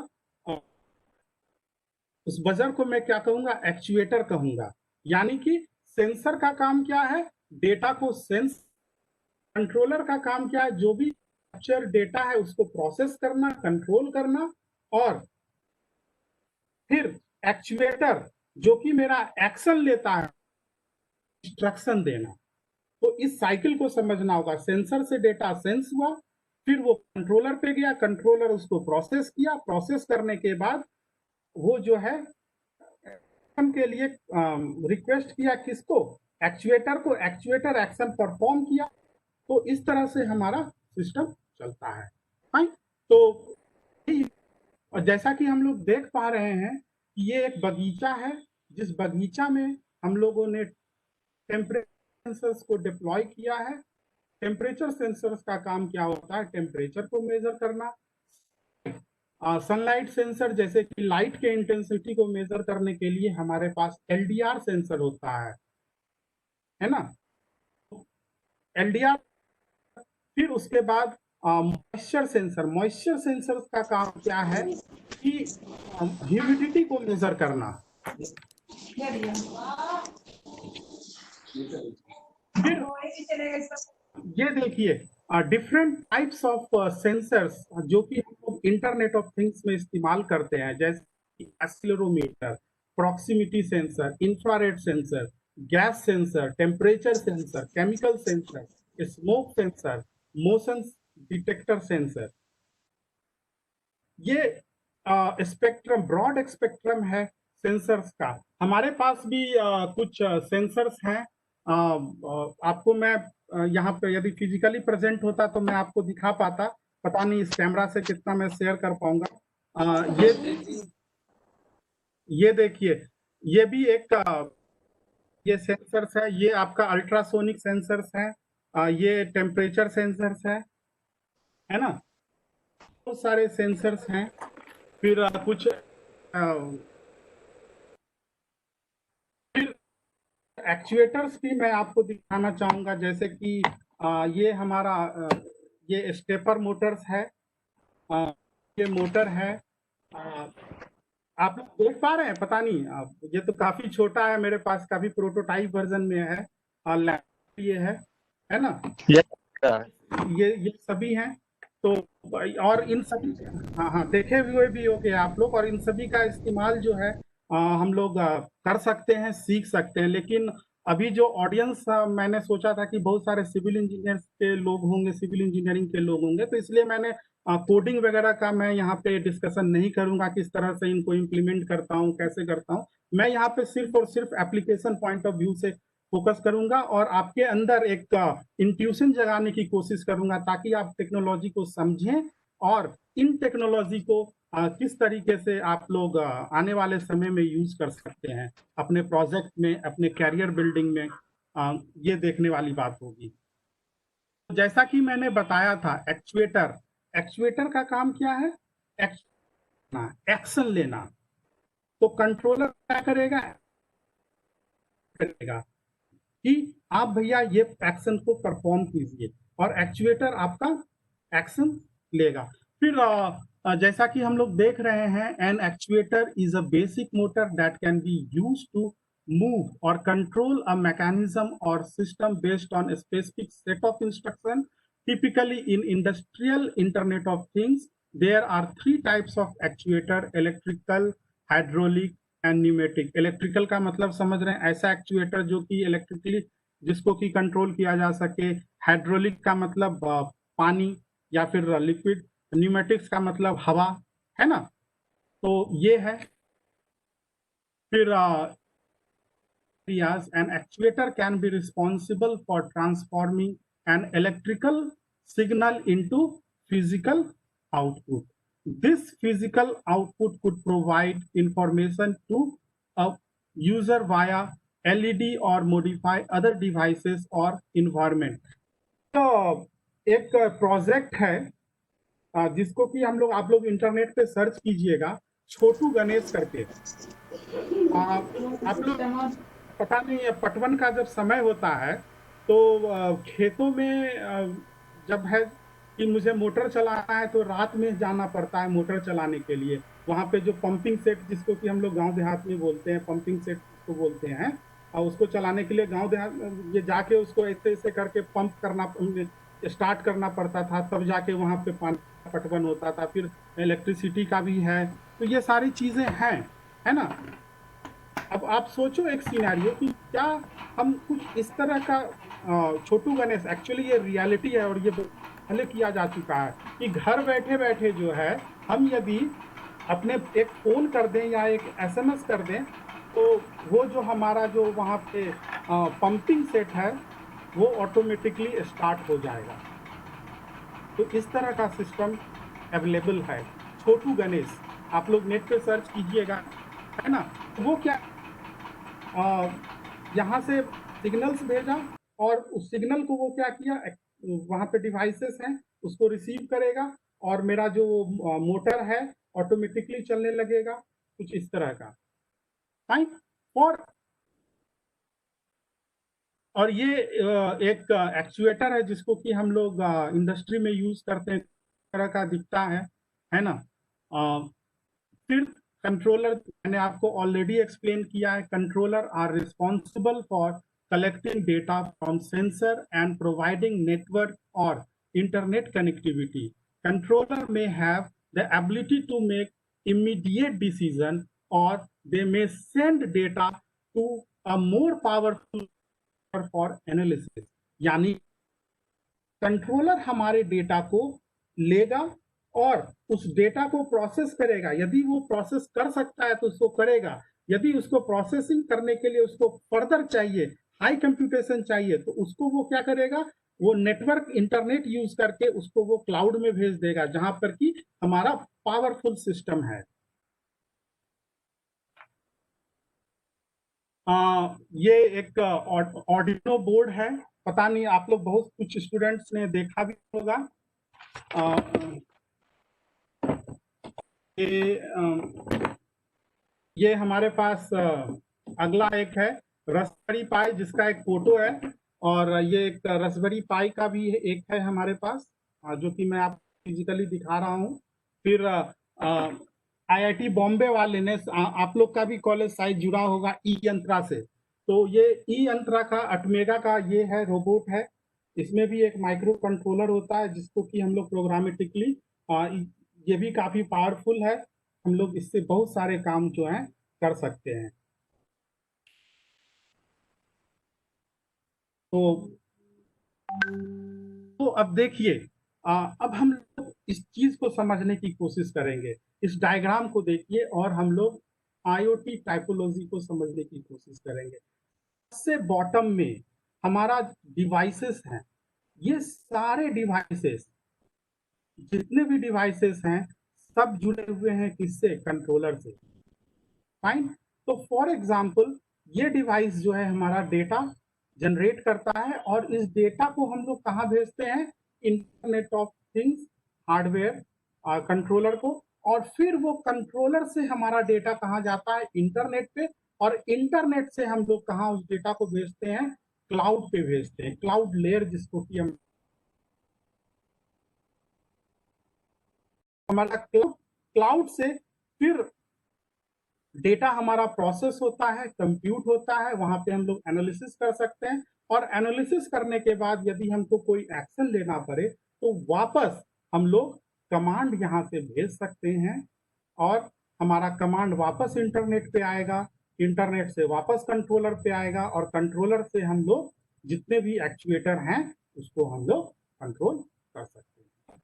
उस बजर को मैं क्या कहूंगा, एक्चुएटर कहूंगा। यानी कि सेंसर का काम क्या है, डेटा को सेंस, कंट्रोलर का काम क्या है, जो भी कैप्चर डेटा है उसको प्रोसेस करना, कंट्रोल करना, और फिर एक्चुएटर जो कि मेरा एक्शन लेता है, इंस्ट्रक्शन देना। तो इस साइकिल को समझना होगा। सेंसर से डेटा सेंस हुआ, फिर वो कंट्रोलर पे गया, कंट्रोलर उसको प्रोसेस किया, प्रोसेस करने के बाद वो जो है के लिए रिक्वेस्ट किया, किसको, एक्चुएटर को, एक्चुएटर एक्शन परफॉर्म किया। तो इस तरह से हमारा सिस्टम चलता है। फाइन। तो और जैसा कि हम लोग देख पा रहे हैं कि ये एक बगीचा है, जिस बगीचा में हम लोगों ने टेम्परेचर सेंसर्स को डिप्लॉय किया है। टेम्परेचर सेंसर्स का काम क्या होता है, टेम्परेचर को मेजर करना। सनलाइट सेंसर जैसे कि लाइट के इंटेंसिटी को मेजर करने के लिए हमारे पास LDR सेंसर होता है ना, LDR। फिर उसके बाद मॉइस्चर सेंसर, मॉइस्चर सेंसर का काम क्या है कि ह्यूमिडिटी को मेजर करना। फिर ये देखिए डिफरेंट टाइप्स ऑफ सेंसर्स जो कि हम लोग इंटरनेट ऑफ थिंग्स में इस्तेमाल करते हैं, जैसे accelerometer, proximity sensor, infrared sensor, gas sensor, temperature sensor, chemical sensor, smoke sensor, motion detector sensor. ये स्पेक्ट्रम, ब्रॉड स्पेक्ट्रम है सेंसर्स का। हमारे पास भी कुछ सेंसर्स हैं। आपको मैं यहाँ पे यदि फिजिकली प्रेजेंट होता तो मैं आपको दिखा पाता, पता नहीं इस कैमरा से कितना मैं शेयर कर पाऊंगा। ये देखिए, ये भी एक ये सेंसर्स है, ये आपका अल्ट्रासोनिक सेंसर्स है, ये टेम्परेचर सेंसर्स है ना, बहुत सारे सेंसर्स हैं। फिर कुछ एक्चुएटर्स भी मैं आपको दिखाना चाहूंगा, जैसे कि ये हमारा ये स्टेपर मोटर्स है, ये मोटर है। आप लोग देख पा रहे हैं, पता नहीं ये तो काफी छोटा है, मेरे पास काफी प्रोटोटाइप वर्जन में है। ये है ना, ये सभी हैं। तो और इन सभी, हाँ देखे हुए भी होंगे आप लोग, और इन सभी का इस्तेमाल जो है हम लोग कर सकते हैं, सीख सकते हैं। लेकिन अभी जो ऑडियंस मैंने सोचा था कि बहुत सारे सिविल इंजीनियर्स के लोग होंगे, सिविल इंजीनियरिंग के लोग होंगे, तो इसलिए मैंने कोडिंग वगैरह का मैं यहाँ पे डिस्कशन नहीं करूंगा, किस तरह से इनको इम्प्लीमेंट करता हूँ, कैसे करता हूँ। मैं यहाँ पे सिर्फ और सिर्फ एप्लीकेशन पॉइंट ऑफ व्यू से फोकस करूंगा, और आपके अंदर एक इंट्यूशन जगाने की कोशिश करूंगा, ताकि आप टेक्नोलॉजी को समझें और इन टेक्नोलॉजी को किस तरीके से आप लोग आने वाले समय में यूज कर सकते हैं अपने प्रोजेक्ट में, अपने कैरियर बिल्डिंग में, ये देखने वाली बात होगी। जैसा कि मैंने बताया था, एक्चुएटर, एक्चुएटर का काम क्या है, एक्शन लेना। तो कंट्रोलर क्या करेगा कि आप भैया ये एक्शन को परफॉर्म कीजिए, और एक्चुएटर आपका एक्शन लेगा। फिर जैसा कि हम लोग देख रहे हैं, an actuator is a basic motor that can be used to move or control a mechanism or system based on a specific set of instruction. Typically in industrial Internet of Things, there are three types of actuator: electrical, hydraulic and pneumatic. Electrical का मतलब समझ रहे हैं, ऐसा actuator जो कि electrically जिसको कि कंट्रोल किया जा सके। हाइड्रोलिक का मतलब पानी या फिर लिक्विड, न्यूमेटिक्स का मतलब हवा, है ना। तो ये है। फिर an actuator can be responsible for transforming an electrical signal into physical output. This physical output could provide information to a user via LED or modify other devices or environment. तो एक प्रोजेक्ट है जिसको कि आप लोग internet पे search कीजिएगा, छोटू गणेश करके। आप लोग पता नहीं, पटवन का जब समय होता है तो खेतों में जब है कि मुझे मोटर चलाना है तो रात में जाना पड़ता है मोटर चलाने के लिए। वहां पे जो पंपिंग सेट, जिसको कि हम लोग गांव देहात में बोलते हैं, पंपिंग सेट को बोलते हैं, और उसको चलाने के लिए गांव देहात ये जाके उसको ऐसे ऐसे करके पंप करना, स्टार्ट करना पड़ता था, तब जाके वहां पे पानी पटवन होता था। फिर इलेक्ट्रिसिटी का भी है, तो ये सारी चीजें हैं, है ना। अब आप सोचो एक सिनेरियो कि क्या हम कुछ इस तरह का छोटू गणेश, एक्चुअली ये रियलिटी है और ये पहले किया जा चुका है कि घर बैठे बैठे जो है हम यदि अपने एक फोन कर दें या एक SMS कर दें तो वो जो हमारा जो वहाँ पे पंपिंग सेट है वो ऑटोमेटिकली स्टार्ट हो जाएगा। तो इस तरह का सिस्टम अवेलेबल है, छोटू गणेश। आप लोग नेट पे सर्च कीजिएगा, है ना। वो क्या यहाँ से सिग्नल्स भेजा और उस सिग्नल को वो क्या किया, वहाँ पे डिवाइसेस हैं, उसको रिसीव करेगा और मेरा जो मोटर है ऑटोमेटिकली चलने लगेगा, कुछ इस तरह का। फाइन। और ये एक एक्चुएटर है जिसको कि हम लोग इंडस्ट्री में यूज करते हैं, तरह का दिखता है ना। फिर कंट्रोलर, मैंने आपको ऑलरेडी एक्सप्लेन किया है। Controller are responsible for collecting data from sensor and providing network or internet connectivity. Controller may have the ability to make immediate decision or they may send data to a more powerful for analysis. यानी controller हमारे data को लेगा और उस data को process करेगा। यदि वो प्रोसेस कर सकता है तो उसको करेगा, यदि उसको प्रोसेसिंग करने के लिए उसको फर्दर चाहिए, हाई कंप्यूटेशन चाहिए, तो उसको वो क्या करेगा, वो नेटवर्क इंटरनेट यूज करके उसको वो क्लाउड में भेज देगा, जहां पर कि हमारा पावरफुल सिस्टम है। ये एक ऑर्डिनो बोर्ड है, पता नहीं आप लोग बहुत कुछ स्टूडेंट्स ने देखा भी होगा। ये हमारे पास अगला एक है रास्पबेरी पाई, जिसका एक फोटो है, और ये एक रास्पबेरी पाई का भी एक है हमारे पास, जो कि मैं आपको फिजिकली दिखा रहा हूँ। फिर IIT बॉम्बे वाले ने, आप लोग का भी कॉलेज साइज जुड़ा होगा ई यंत्रा से, तो ये ई यंत्रा का अटमेगा का ये है, रोबोट है। इसमें भी एक माइक्रो कंट्रोलर होता है जिसको कि हम लोग प्रोग्रामेटिकली, ये भी काफी पावरफुल है, हम लोग इससे बहुत सारे काम जो है कर सकते हैं। तो अब देखिए, अब हम लोग इस चीज को समझने की कोशिश करेंगे। इस डायग्राम को देखिए और हम लोग IoT टाइपोलॉजी को समझने की कोशिश करेंगे। सबसे बॉटम में हमारा डिवाइसेस हैं, ये सारे डिवाइसेस, जितने भी डिवाइसेस हैं सब जुड़े हुए हैं किससे, कंट्रोलर से। फाइन। तो फॉर एग्जांपल ये डिवाइस जो है हमारा डेटा जनरेट करता है और इस डेटा को हम लोग कहाँ भेजते हैं, internet of things hardware controller को, और फिर वो कंट्रोलर से हमारा डेटा कहाँ जाता है, इंटरनेट पे, और इंटरनेट से हम लोग कहाँ उस डेटा को भेजते हैं, क्लाउड पे भेजते हैं, क्लाउड लेयर जिसको कि हम हमारा क्लाउड से फिर डेटा हमारा प्रोसेस होता है, कंप्यूट होता है, वहां पे हम लोग एनालिसिस कर सकते हैं, और एनालिसिस करने के बाद यदि हमको कोई एक्शन लेना पड़े तो वापस हम लोग कमांड यहां से भेज सकते हैं और हमारा कमांड वापस इंटरनेट पे आएगा, इंटरनेट से वापस कंट्रोलर पे आएगा और कंट्रोलर से हम लोग जितने भी एक्चुएटर हैं उसको हम लोग कंट्रोल कर सकते हैं।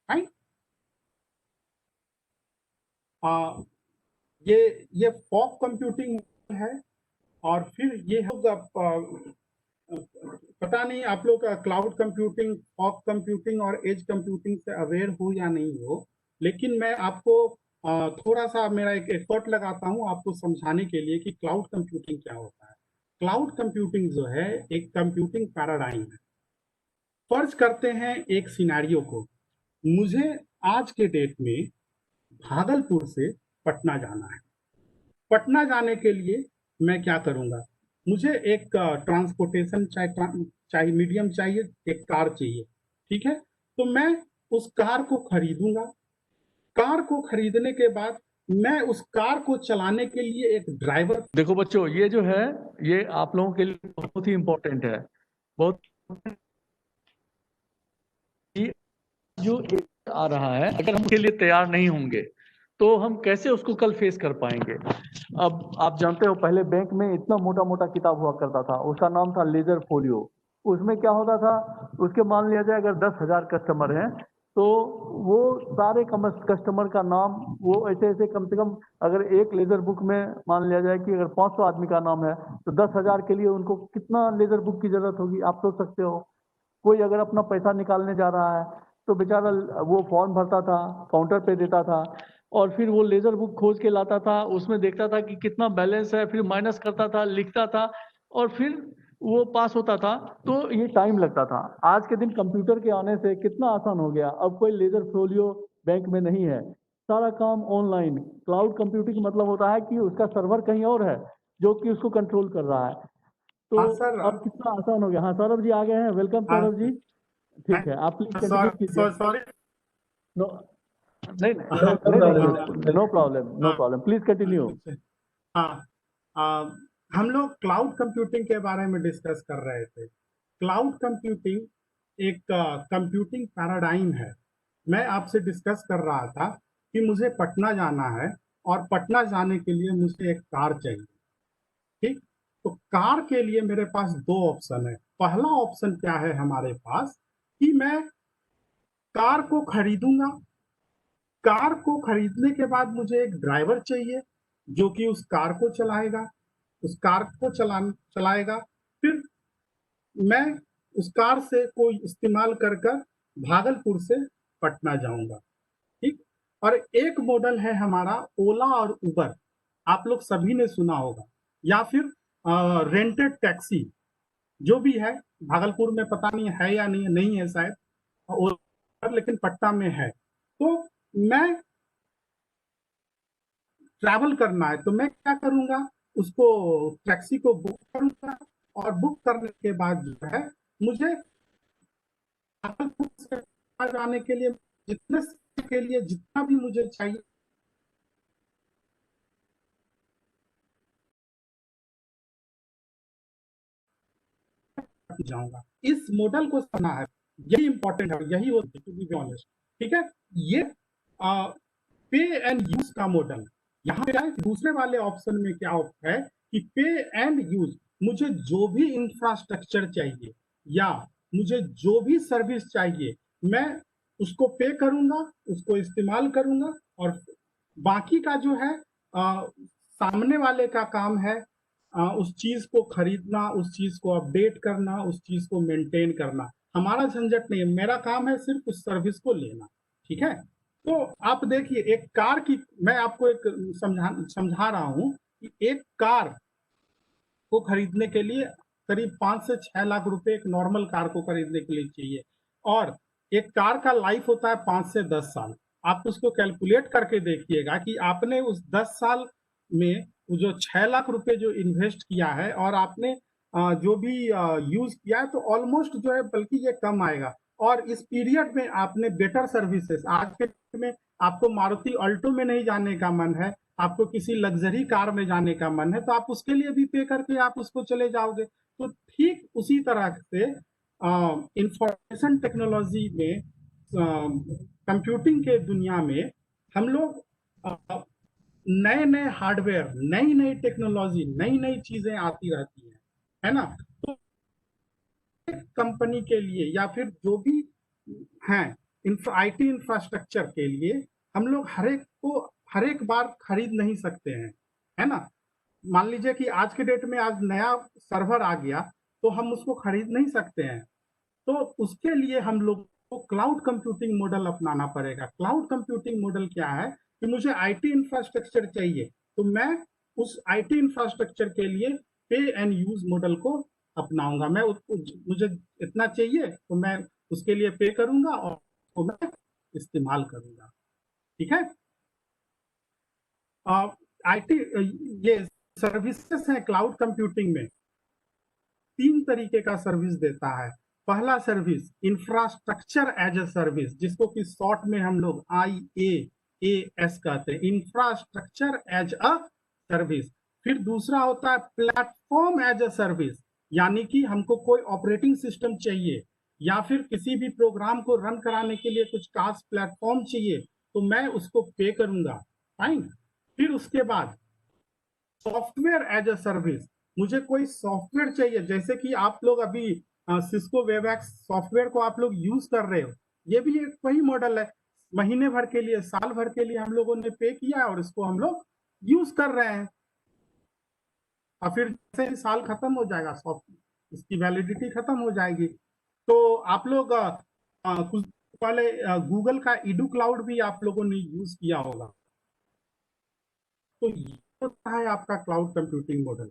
राइट? ये फॉग कंप्यूटिंग है। और फिर ये होगा पता नहीं आप लोग क्लाउड कंप्यूटिंग, फॉग कंप्यूटिंग और एज कंप्यूटिंग से अवेयर हो या नहीं हो, लेकिन मैं आपको थोड़ा सा मेरा एक एफर्ट लगाता हूं आपको समझाने के लिए कि क्लाउड कंप्यूटिंग क्या होता है। क्लाउड कंप्यूटिंग जो है एक कंप्यूटिंग पैराडाइम है। फर्ज करते हैं एक सिनेरियो को, मुझे आज के डेट में भागलपुर से पटना जाना है। पटना जाने के लिए मैं क्या करूंगा, मुझे एक ट्रांसपोर्टेशन चाहिए, मीडियम चाहिए, एक कार चाहिए। ठीक है, तो मैं उस कार को खरीदूंगा। कार को खरीदने के बाद मैं उस कार को चलाने के लिए एक ड्राइवर। देखो बच्चों, ये जो है ये आप लोगों के लिए बहुत ही इम्पोर्टेंट है। बहुत जो एक आ रहा है, अगर हम उसके लिए तैयार नहीं होंगे तो हम कैसे उसको कल फेस कर पाएंगे। अब आप जानते हो पहले बैंक में इतना मोटा मोटा किताब हुआ करता था, उसका नाम था लेजर फोलियो। उसमें क्या होता था, उसके मान लिया जाए अगर 10,000 कस्टमर हैं तो वो सारे कस्टमर का नाम, वो ऐसे ऐसे कम से कम अगर एक लेजर बुक में मान लिया जाए कि अगर 500 आदमी का नाम है तो 10,000 के लिए उनको कितना लेजर बुक की जरूरत होगी, आप सोच सकते हो। कोई अगर अपना पैसा निकालने जा रहा है तो बेचारा वो फॉर्म भरता था, काउंटर पे देता था, और फिर वो लेजर बुक खोज के लाता था, उसमें देखता था कि कितना बैलेंस है, फिर माइनस करता था, लिखता था, और फिर वो पास होता था। तो ये टाइम लगता था। आज के दिन कंप्यूटर के आने से कितना आसान हो गया। अब कोई लेजर फोलियो बैंक में नहीं है, सारा काम ऑनलाइन। क्लाउड कंप्यूटिंग मतलब होता है कि उसका सर्वर कहीं और है जो कि उसको कंट्रोल कर रहा है। तो हाँ सर, अब कितना आसान हो गया। हाँ, सौरभ जी आ गए हैं, वेलकम सौरभ जी। ठीक है, आप प्लीज कंटिन्यू कीजिए। सॉरी। नो, नहीं No, no नहीं problem. नहीं, no problem, no problem, please continue. हाँ, हम लोग क्लाउड कंप्यूटिंग के बारे में डिस्कस कर रहे थे। क्लाउड कंप्यूटिंग एक कंप्यूटिंग पैराडाइम है। मैं आपसे डिस्कस कर रहा था कि मुझे पटना जाना है और पटना जाने के लिए मुझे एक कार चाहिए। ठीक, तो कार के लिए मेरे पास दो ऑप्शन है। पहला ऑप्शन क्या है हमारे पास कि मैं कार को खरीदूंगा। कार को खरीदने के बाद मुझे एक ड्राइवर चाहिए जो कि उस कार को चलाएगा, उस कार को चलाएगा। फिर मैं उस कार से कोई इस्तेमाल कर कर भागलपुर से पटना जाऊंगा। ठीक, और एक मॉडल है हमारा ओला और उबर, आप लोग सभी ने सुना होगा, या फिर रेंटेड टैक्सी जो भी है। भागलपुर में पता नहीं है या नहीं है शायद, और लेकिन पटना में है। तो मैं ट्रैवल करना है तो मैं क्या करूंगा, उसको टैक्सी को बुक करूंगा, और बुक करने के बाद जो है मुझे भागलपुर से जाने के लिए जितने के लिए जितना भी मुझे चाहिए जाऊंगा। इस मॉडल को समझना है, यही इंपॉर्टेंट है, यही हो टू बी ऑनेस्ट। ठीक है, ये पे एंड यूज का मॉडल। यहाँ पे दूसरे वाले ऑप्शन में क्या है कि पे एंड यूज, मुझे जो भी इंफ्रास्ट्रक्चर चाहिए या मुझे जो भी सर्विस चाहिए मैं उसको पे करूंगा, उसको इस्तेमाल करूंगा, और बाकी का जो है सामने वाले का काम है उस चीज को खरीदना, उस चीज को अपडेट करना, उस चीज को मेंटेन करना। हमारा झंझट नहीं है, मेरा काम है सिर्फ उस सर्विस को लेना। ठीक है, तो आप देखिए एक कार की, मैं आपको एक समझा रहा हूं कि एक कार को खरीदने के लिए करीब 5 से 6 लाख रुपए एक नॉर्मल कार को खरीदने के लिए चाहिए, और एक कार का लाइफ होता है 5 से 10 साल। आप उसको कैलकुलेट करके देखिएगा कि आपने उस 10 साल में जो 6 लाख रुपए जो इन्वेस्ट किया है और आपने जो भी यूज किया है, तो ऑलमोस्ट जो है बल्कि ये कम आएगा। और इस पीरियड में आपने बेटर सर्विसेज, आज के में आपको मारुति अल्टो में नहीं जाने का मन है, आपको किसी लग्जरी कार में जाने का मन है, तो आप उसके लिए भी पे करके आप उसको चले जाओगे। तो ठीक उसी तरह से इंफॉर्मेशन टेक्नोलॉजी में, कंप्यूटिंग के दुनिया में हम लोग नए हार्डवेयर, नई टेक्नोलॉजी, नई चीजें आती रहती है ना। तो कंपनी के लिए या फिर जो भी हैं आईटी इंफ्रास्ट्रक्चर के लिए हम लोग हर एक बार खरीद नहीं सकते हैं, है ना। मान लीजिए कि आज के डेट में आज नया सर्वर आ गया तो हम उसको खरीद नहीं सकते हैं, तो उसके लिए हम लोग को क्लाउड कंप्यूटिंग मॉडल अपनाना पड़ेगा। क्लाउड कंप्यूटिंग मॉडल क्या है कि मुझे आईटी इंफ्रास्ट्रक्चर चाहिए तो मैं उस आईटी इंफ्रास्ट्रक्चर के लिए पे एंड यूज मॉडल को अपनाऊंगा। मुझे इतना चाहिए तो मैं उसके लिए पे करूंगा और उसको मैं इस्तेमाल करूंगा, ठीक है। आईटी ये सर्विसेज है क्लाउड कंप्यूटिंग में, 3 तरीके का सर्विस देता है। पहला service infrastructure as a service, जिसको कि शॉर्ट में हम लोग IaaS कहते हैं, इंफ्रास्ट्रक्चर एज अ सर्विस। फिर दूसरा होता है प्लेटफॉर्म एज अ सर्विस, यानी कि हमको कोई ऑपरेटिंग सिस्टम चाहिए या फिर किसी भी प्रोग्राम को रन कराने के लिए कुछ खास प्लेटफॉर्म चाहिए तो मैं उसको पे करूंगा, फाइन। फिर उसके बाद सॉफ्टवेयर एज अ सर्विस, मुझे कोई सॉफ्टवेयर चाहिए, जैसे कि आप लोग अभी सिस्को वेबएक्स सॉफ्टवेयर को आप लोग यूज कर रहे हो, ये भी एक वही मॉडल है। महीने भर के लिए, साल भर के लिए हम लोगों ने पे किया और इसको हम लोग यूज कर रहे हैं, और फिर जैसे साल खत्म हो जाएगा सॉफ्टवेयर, इसकी वैलिडिटी खत्म हो जाएगी। तो आप लोग कुछ पहले गूगल का इडू क्लाउड भी आप लोगों ने यूज किया होगा। तो ये होता है आपका क्लाउड कंप्यूटिंग मॉडल,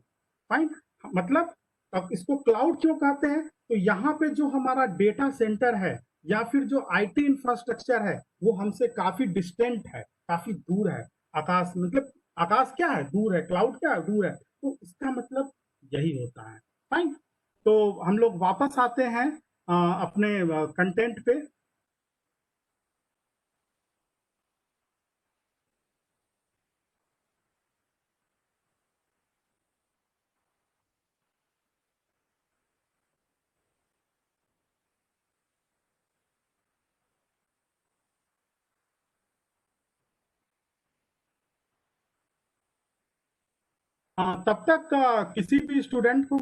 फाइन। मतलब अब इसको क्लाउड क्यों कहते हैं, तो यहाँ पे जो हमारा डेटा सेंटर है या फिर जो आईटी इंफ्रास्ट्रक्चर है वो हमसे काफी डिस्टेंट है, काफी दूर है। आकाश मतलब आकाश क्या है, दूर है, क्लाउड क्या है, दूर है। तो इसका मतलब यही होता है, फाइन। तो हम लोग वापस आते हैं अपने कंटेंट पे। तब तक किसी भी स्टूडेंट को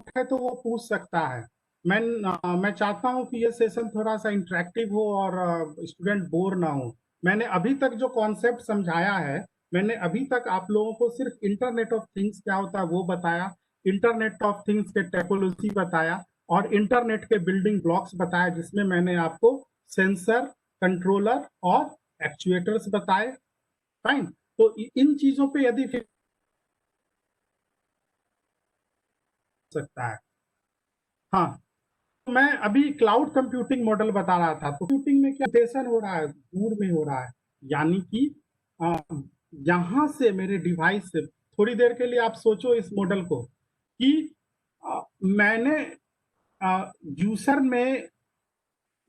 है तो वो पूछ सकता है। मैं चाहता हूं कि ये सेशन थोड़ा सा इंटरेक्टिव हो और स्टूडेंट बोर ना हो। मैंने अभी तक जो कॉन्सेप्ट समझाया है, मैंने अभी तक आप लोगों को सिर्फ इंटरनेट ऑफ थिंग्स क्या होता है वो बताया, इंटरनेट ऑफ थिंग्स के टोपोलॉजी बताया और इंटरनेट के बिल्डिंग ब्लॉक्स बताया, जिसमें मैंने आपको सेंसर, कंट्रोलर और एक्चुएटर्स बताए, फाइन। तो इन चीजों पे यदि फिर सकता है। हाँ, तो मैं अभी क्लाउड कंप्यूटिंग मॉडल बता रहा था। तो कंप्यूटिंग में क्या कंप्यूटेशन हो रहा है, दूर में हो रहा है, यानी कि यहां से मेरे डिवाइस से, थोड़ी देर के लिए आप सोचो इस मॉडल को कि मैंने जूसर में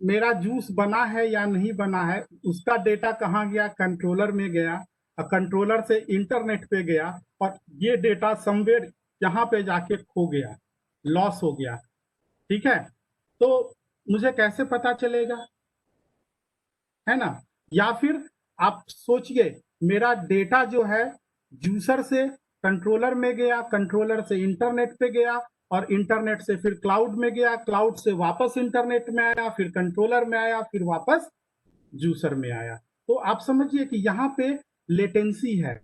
मेरा जूस बना है या नहीं बना है, उसका डेटा कहाँ गया, कंट्रोलर में गया, कंट्रोलर से इंटरनेट पे गया और ये डेटा समवेयर यहाँ पे जाके खो गया, लॉस हो गया, ठीक है। तो मुझे कैसे पता चलेगा, है ना। या फिर आप सोचिए मेरा डेटा जो है जूसर से कंट्रोलर में गया, कंट्रोलर से इंटरनेट पे गया और इंटरनेट से फिर क्लाउड में गया, क्लाउड से वापस इंटरनेट में आया, फिर कंट्रोलर में आया, फिर वापस जूसर में आया। तो आप समझिए कि यहाँ पे लेटेंसी है,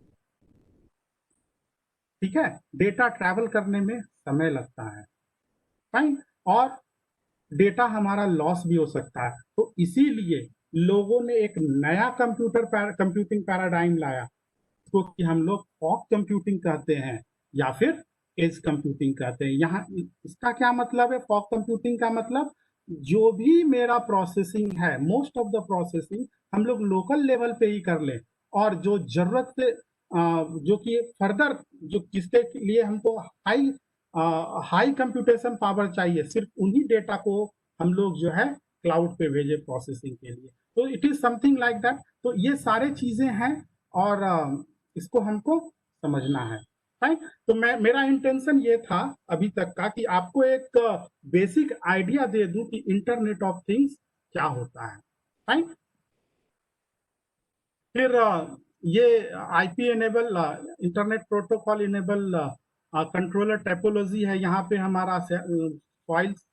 ठीक है। डेटा ट्रैवल करने में समय लगता है, फाइन, और डेटा हमारा लॉस भी हो सकता है। तो इसीलिए लोगों ने एक नया कंप्यूटिंग पैराडाइम लाया, इसको कि हम लोग फॉग कंप्यूटिंग कहते हैं या फिर एज कंप्यूटिंग कहते हैं। यहाँ इसका क्या मतलब है, फॉग कंप्यूटिंग का मतलब जो भी मेरा प्रोसेसिंग है, मोस्ट ऑफ द प्रोसेसिंग हम लोग लोकल लेवल पे ही कर लें, और जो जरूरत से जो कि फर्दर जो किसके लिए हमको हाई कंप्यूटेशन पावर चाहिए, सिर्फ उन्हीं डेटा को हम लोग जो है क्लाउड पे भेजे प्रोसेसिंग के लिए। तो it is something like that. तो ये सारे चीजें हैं और इसको हमको समझना है, राइट। तो मेरा इंटेंशन ये था अभी तक का कि आपको एक बेसिक आइडिया दे दूं कि इंटरनेट ऑफ थिंग्स क्या होता है, राइट। फिर ये IP enable internet protocol enable controller topology है। यहाँ पे हमारा फाइल्स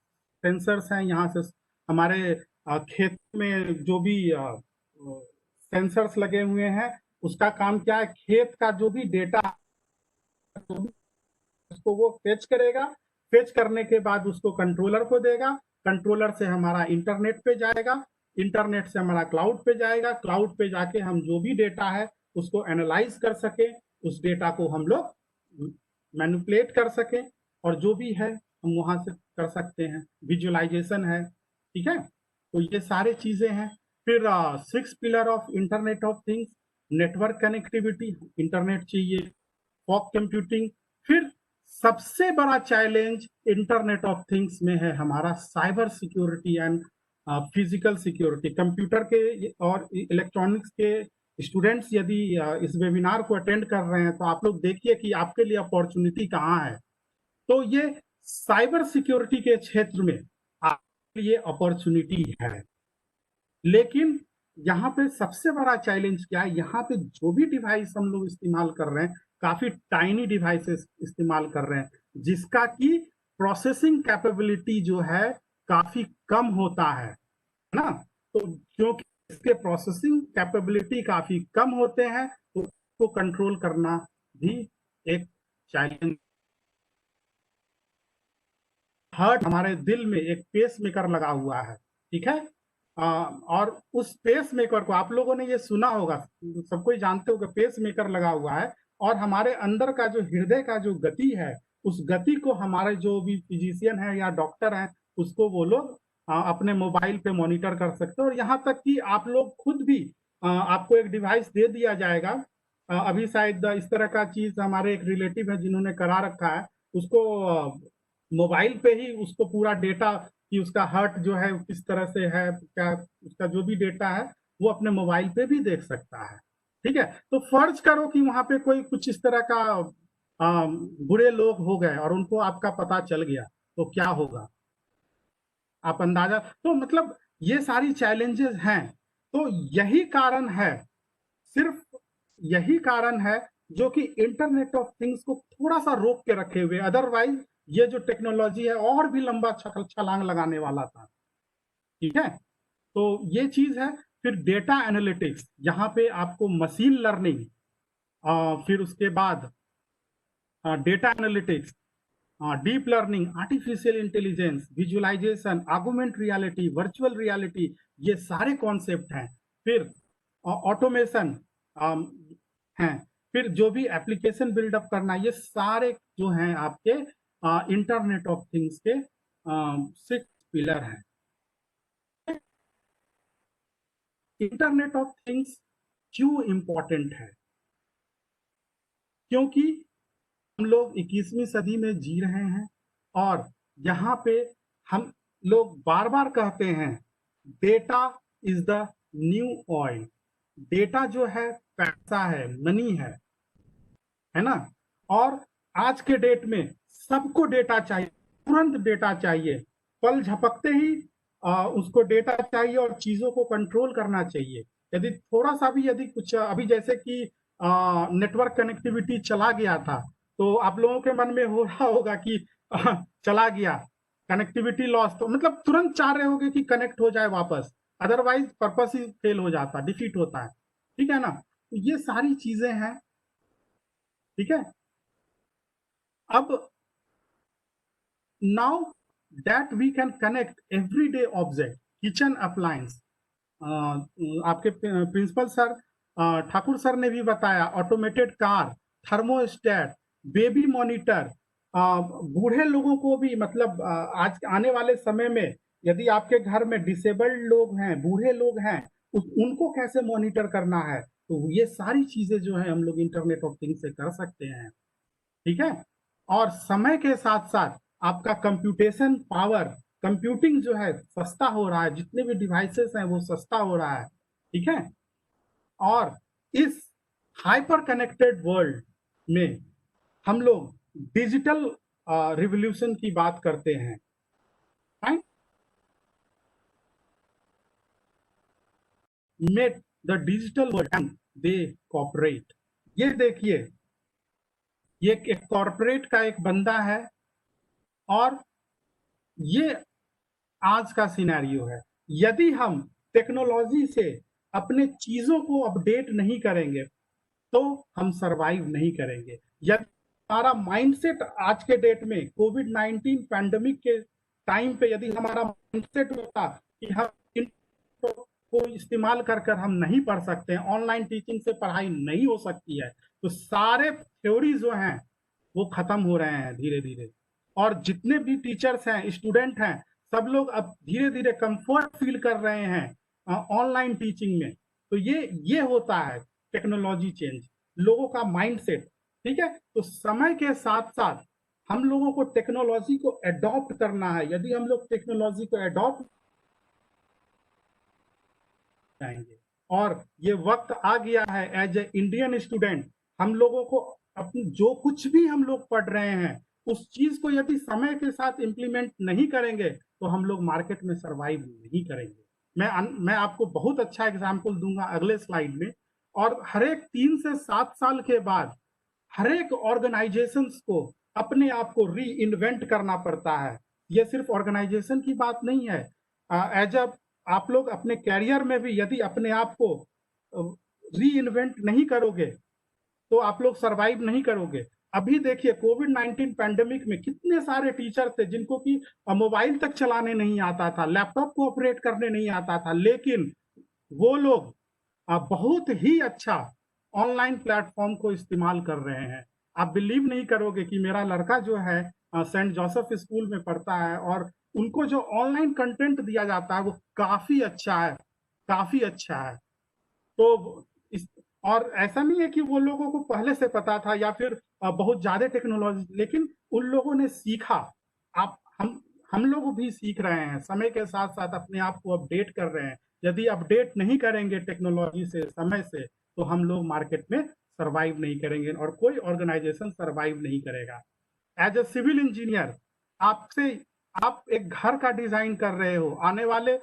सेंसर्स हैं, यहाँ से हमारे खेत में जो भी सेंसर्स लगे हुए हैं, उसका काम क्या है, खेत का जो भी डेटा उसको वो फेच करेगा, फेच करने के बाद उसको कंट्रोलर को देगा, कंट्रोलर से हमारा इंटरनेट पे जाएगा, इंटरनेट से हमारा क्लाउड पे जाएगा, क्लाउड पे जाके हम जो भी डेटा है उसको एनालाइज कर सके, उस डेटा को हम लोग मैनिपुलेट कर सके, और जो भी है हम वहां से कर सकते हैं, विजुअलाइजेशन है, ठीक है। तो ये सारे चीजें हैं। फिर 6 pillar of internet of things, network connectivity, internet चाहिए, फॉग कंप्यूटिंग। फिर सबसे बड़ा चैलेंज इंटरनेट ऑफ थिंग्स में है हमारा cyber security and physical security. Computer के और इलेक्ट्रॉनिक्स के स्टूडेंट्स यदि इस वेबिनार को अटेंड कर रहे हैं तो आप लोग देखिए कि आपके लिए अपॉर्चुनिटी कहाँ है। तो ये साइबर सिक्योरिटी के क्षेत्र में आपके लिए अपॉर्चुनिटी है, लेकिन यहाँ पे सबसे बड़ा चैलेंज क्या है, यहाँ पे जो भी डिवाइस हम लोग इस्तेमाल कर रहे हैं काफी टाइनी डिवाइसेस इस्तेमाल कर रहे हैं, जिसका की प्रोसेसिंग कैपेबिलिटी जो है काफी कम होता है ना। तो क्योंकि इसके प्रोसेसिंग कैपेबिलिटी काफी कम होते हैं तो उसको कंट्रोल करना भी एक चैलेंज। हार्ट, हमारे दिल में एक पेस मेकर लगा हुआ है, ठीक है। और उस पेस मेकर को आप लोगों ने ये सुना होगा, सबको ही जानते हो कि पेस मेकर लगा हुआ है, और हमारे अंदर का जो हृदय का जो गति है, उस गति को हमारे जो भी फिजिशियन है या डॉक्टर हैं उसको वो लोग अपने मोबाइल पे मॉनिटर कर सकते हैं। और यहाँ तक कि आप लोग खुद भी आपको एक डिवाइस दे दिया जाएगा, अभी शायद इस तरह का चीज हमारे एक रिलेटिव है जिन्होंने करा रखा है, उसको मोबाइल पे ही उसको पूरा डेटा कि उसका हार्ट जो है किस तरह से है, क्या उसका जो भी डेटा है वो अपने मोबाइल पे भी देख सकता है, ठीक है। तो फर्ज करो कि वहां पे कोई कुछ इस तरह का बुरे लोग हो गए और उनको आपका पता चल गया तो क्या होगा, आप अंदाजा। तो मतलब ये सारी चैलेंजेस हैं। तो यही कारण है, सिर्फ यही कारण है जो कि इंटरनेट ऑफ थिंग्स को थोड़ा सा रोक के रखे हुए, अदरवाइज ये जो टेक्नोलॉजी है और भी लंबा छलांग लगाने वाला था, ठीक है। तो ये चीज है। फिर डेटा एनालिटिक्स, यहाँ पे आपको मशीन लर्निंग, फिर उसके बाद data analytics, deep learning, artificial intelligence, visualisation, augment reality, virtual reality, ये सारे कॉन्सेप्ट हैं। फिर ऑटोमेशन हैं, फिर जो भी एप्लीकेशन बिल्डअप करना, ये सारे जो हैं आपके इंटरनेट ऑफ थिंग्स के 6 पिलर हैं। इंटरनेट ऑफ थिंग्स क्यों इंपॉर्टेंट है? क्योंकि हम लोग 21वीं सदी में जी रहे हैं और यहाँ पे हम लोग बार बार कहते हैं data is the new oil. Data जो है पैसा है, मनी है ना। और आज के डेट में सबको डेटा चाहिए, तुरंत डेटा चाहिए, पल झपकते ही उसको डेटा चाहिए और चीजों को कंट्रोल करना चाहिए। यदि थोड़ा सा भी यदि कुछ अभी जैसे कि नेटवर्क कनेक्टिविटी चला गया था तो आप लोगों के मन में हो रहा होगा कि चला गया, कनेक्टिविटी लॉस, तो मतलब तुरंत चाह रहे होगे कि कनेक्ट हो जाए वापस, अदरवाइज पर्पस ही फेल हो जाता, डिफीट होता है, ठीक है ना। तो ये सारी चीजें हैं, ठीक है। अब now that we can connect everyday object, kitchen appliance, आपके प्रिंसिपल सर ठाकुर सर ने भी बताया, automated car, thermostat, baby monitor, बूढ़े लोगों को भी, मतलब आज आने वाले समय में यदि आपके घर में डिसेबल्ड लोग हैं, बूढ़े लोग हैं, उनको कैसे मॉनिटर करना है, तो ये सारी चीजें जो है हम लोग इंटरनेट ऑफ थिंग्स से कर सकते हैं, ठीक है। और समय के साथ साथ आपका कंप्यूटेशन पावर, कंप्यूटिंग जो है सस्ता हो रहा है, जितने भी डिवाइसेस हैं वो सस्ता हो रहा है, ठीक है। और इस हाइपर कनेक्टेड वर्ल्ड में हम लोग डिजिटल रिवॉल्यूशन की बात करते हैं, met the digital world and they cooperate. ये देखिए, ये एक कॉर्पोरेट का एक बंदा है और ये आज का सिनेरियो है। यदि हम टेक्नोलॉजी से अपने चीजों को अपडेट नहीं करेंगे तो हम सरवाइव नहीं करेंगे। यदि हमारा माइंडसेट आज के डेट में कोविड-19 पैंडेमिक के टाइम पे यदि हमारा माइंडसेट होता कि हम को इस्तेमाल कर कर हम नहीं पढ़ सकते हैं, ऑनलाइन टीचिंग से पढ़ाई नहीं हो सकती है, तो सारे थ्योरी जो हैं वो खत्म हो रहे हैं धीरे धीरे। और जितने भी टीचर्स हैं, स्टूडेंट हैं, सब लोग अब धीरे धीरे कंफर्ट फील कर रहे हैं ऑनलाइन टीचिंग में। तो ये होता है टेक्नोलॉजी चेंज, लोगों का माइंडसेट। ठीक है, तो समय के साथ साथ हम लोगों को टेक्नोलॉजी को एडॉप्ट करना है। यदि हम लोग टेक्नोलॉजी को एडॉप्ट जाएंगे, और ये वक्त आ गया है एज ए इंडियन स्टूडेंट, हम लोगों को अपनी जो कुछ भी हम लोग पढ़ रहे हैं उस चीज को यदि समय के साथ इंप्लीमेंट नहीं करेंगे तो हम लोग मार्केट में सरवाइव नहीं करेंगे। मैं आपको बहुत अच्छा एग्जांपल दूंगा अगले स्लाइड में। और हर एक 3 से 7 साल के बाद हर एक ऑर्गेनाइजेशंस को अपने आप को री इन्वेंट करना पड़ता है। ये सिर्फ ऑर्गेनाइजेशन की बात नहीं है, एज अ आप लोग अपने कैरियर में भी यदि अपने आप को री इन्वेंट नहीं करोगे तो आप लोग सरवाइव नहीं करोगे। अभी देखिए कोविड-19 पैंडेमिक में कितने सारे टीचर थे जिनको कि मोबाइल तक चलाने नहीं आता था, लैपटॉप को ऑपरेट करने नहीं आता था, लेकिन वो लोग बहुत ही अच्छा ऑनलाइन प्लेटफॉर्म को इस्तेमाल कर रहे हैं। आप बिलीव नहीं करोगे कि मेरा लड़का जो है सेंट जोसेफ स्कूल में पढ़ता है और उनको जो ऑनलाइन कंटेंट दिया जाता है वो काफी अच्छा है, काफी अच्छा है। तो और ऐसा नहीं है कि वो लोगों को पहले से पता था या फिर बहुत ज्यादा टेक्नोलॉजी, लेकिन उन लोगों ने सीखा। आप हम लोग भी सीख रहे हैं, समय के साथ साथ अपने आप को अपडेट कर रहे हैं। यदि अपडेट नहीं करेंगे टेक्नोलॉजी से, समय से, तो हम लोग मार्केट में सरवाइव नहीं करेंगे और कोई ऑर्गेनाइजेशन सरवाइव नहीं करेगा। एज ए सिविल इंजीनियर आप एक घर का डिजाइन कर रहे हो, आने वाले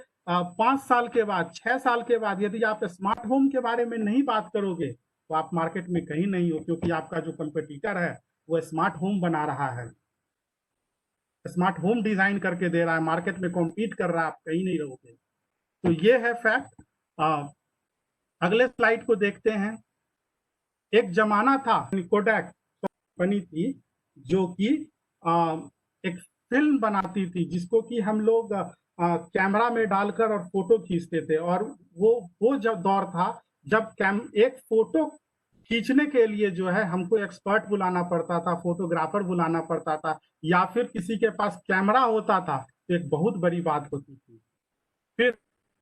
5 साल के बाद, 6 साल के बाद यदि आप स्मार्ट होम के बारे में नहीं बात करोगे तो आप मार्केट में कहीं नहीं हो, क्योंकि आपका जो कंपटीटर है वो स्मार्ट होम बना रहा है, स्मार्ट होम डिजाइन करके दे रहा है, मार्केट में कॉम्पीट कर रहा है, आप कहीं नहीं रहोगे। तो ये है फैक्ट। अगले स्लाइड को देखते हैं। एक जमाना था, कोडैक कंपनी थी जो कि एक फिल्म बनाती थी जिसको कि हम लोग कैमरा में डालकर और फोटो खींचते थे। और वो जब दौर था जब एक फोटो खींचने के लिए जो है हमको एक्सपर्ट बुलाना पड़ता था, फोटोग्राफर बुलाना पड़ता था, या फिर किसी के पास कैमरा होता था तो एक बहुत बड़ी बात होती थी। फिर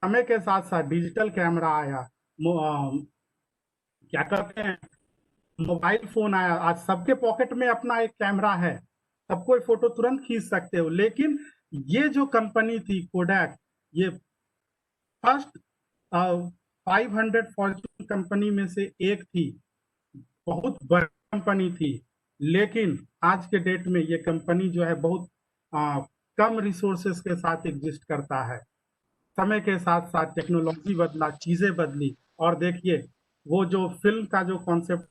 समय के साथ साथ डिजिटल कैमरा आया, क्या कहते हैं, मोबाइल फोन आया। आज सबके पॉकेट में अपना एक कैमरा है, सब कोई फोटो तुरंत खींच सकते हो। लेकिन ये जो कंपनी थी कोडैक, ये फर्स्ट 500 फॉर्च्यून कंपनी में से एक थी, बहुत बड़ी कंपनी थी। लेकिन आज के डेट में ये कंपनी जो है बहुत कम रिसोर्सेस के साथ एग्जिस्ट करता है। समय के साथ साथ टेक्नोलॉजी बदला, चीजें बदली, और देखिए वो जो फिल्म का जो कॉन्सेप्ट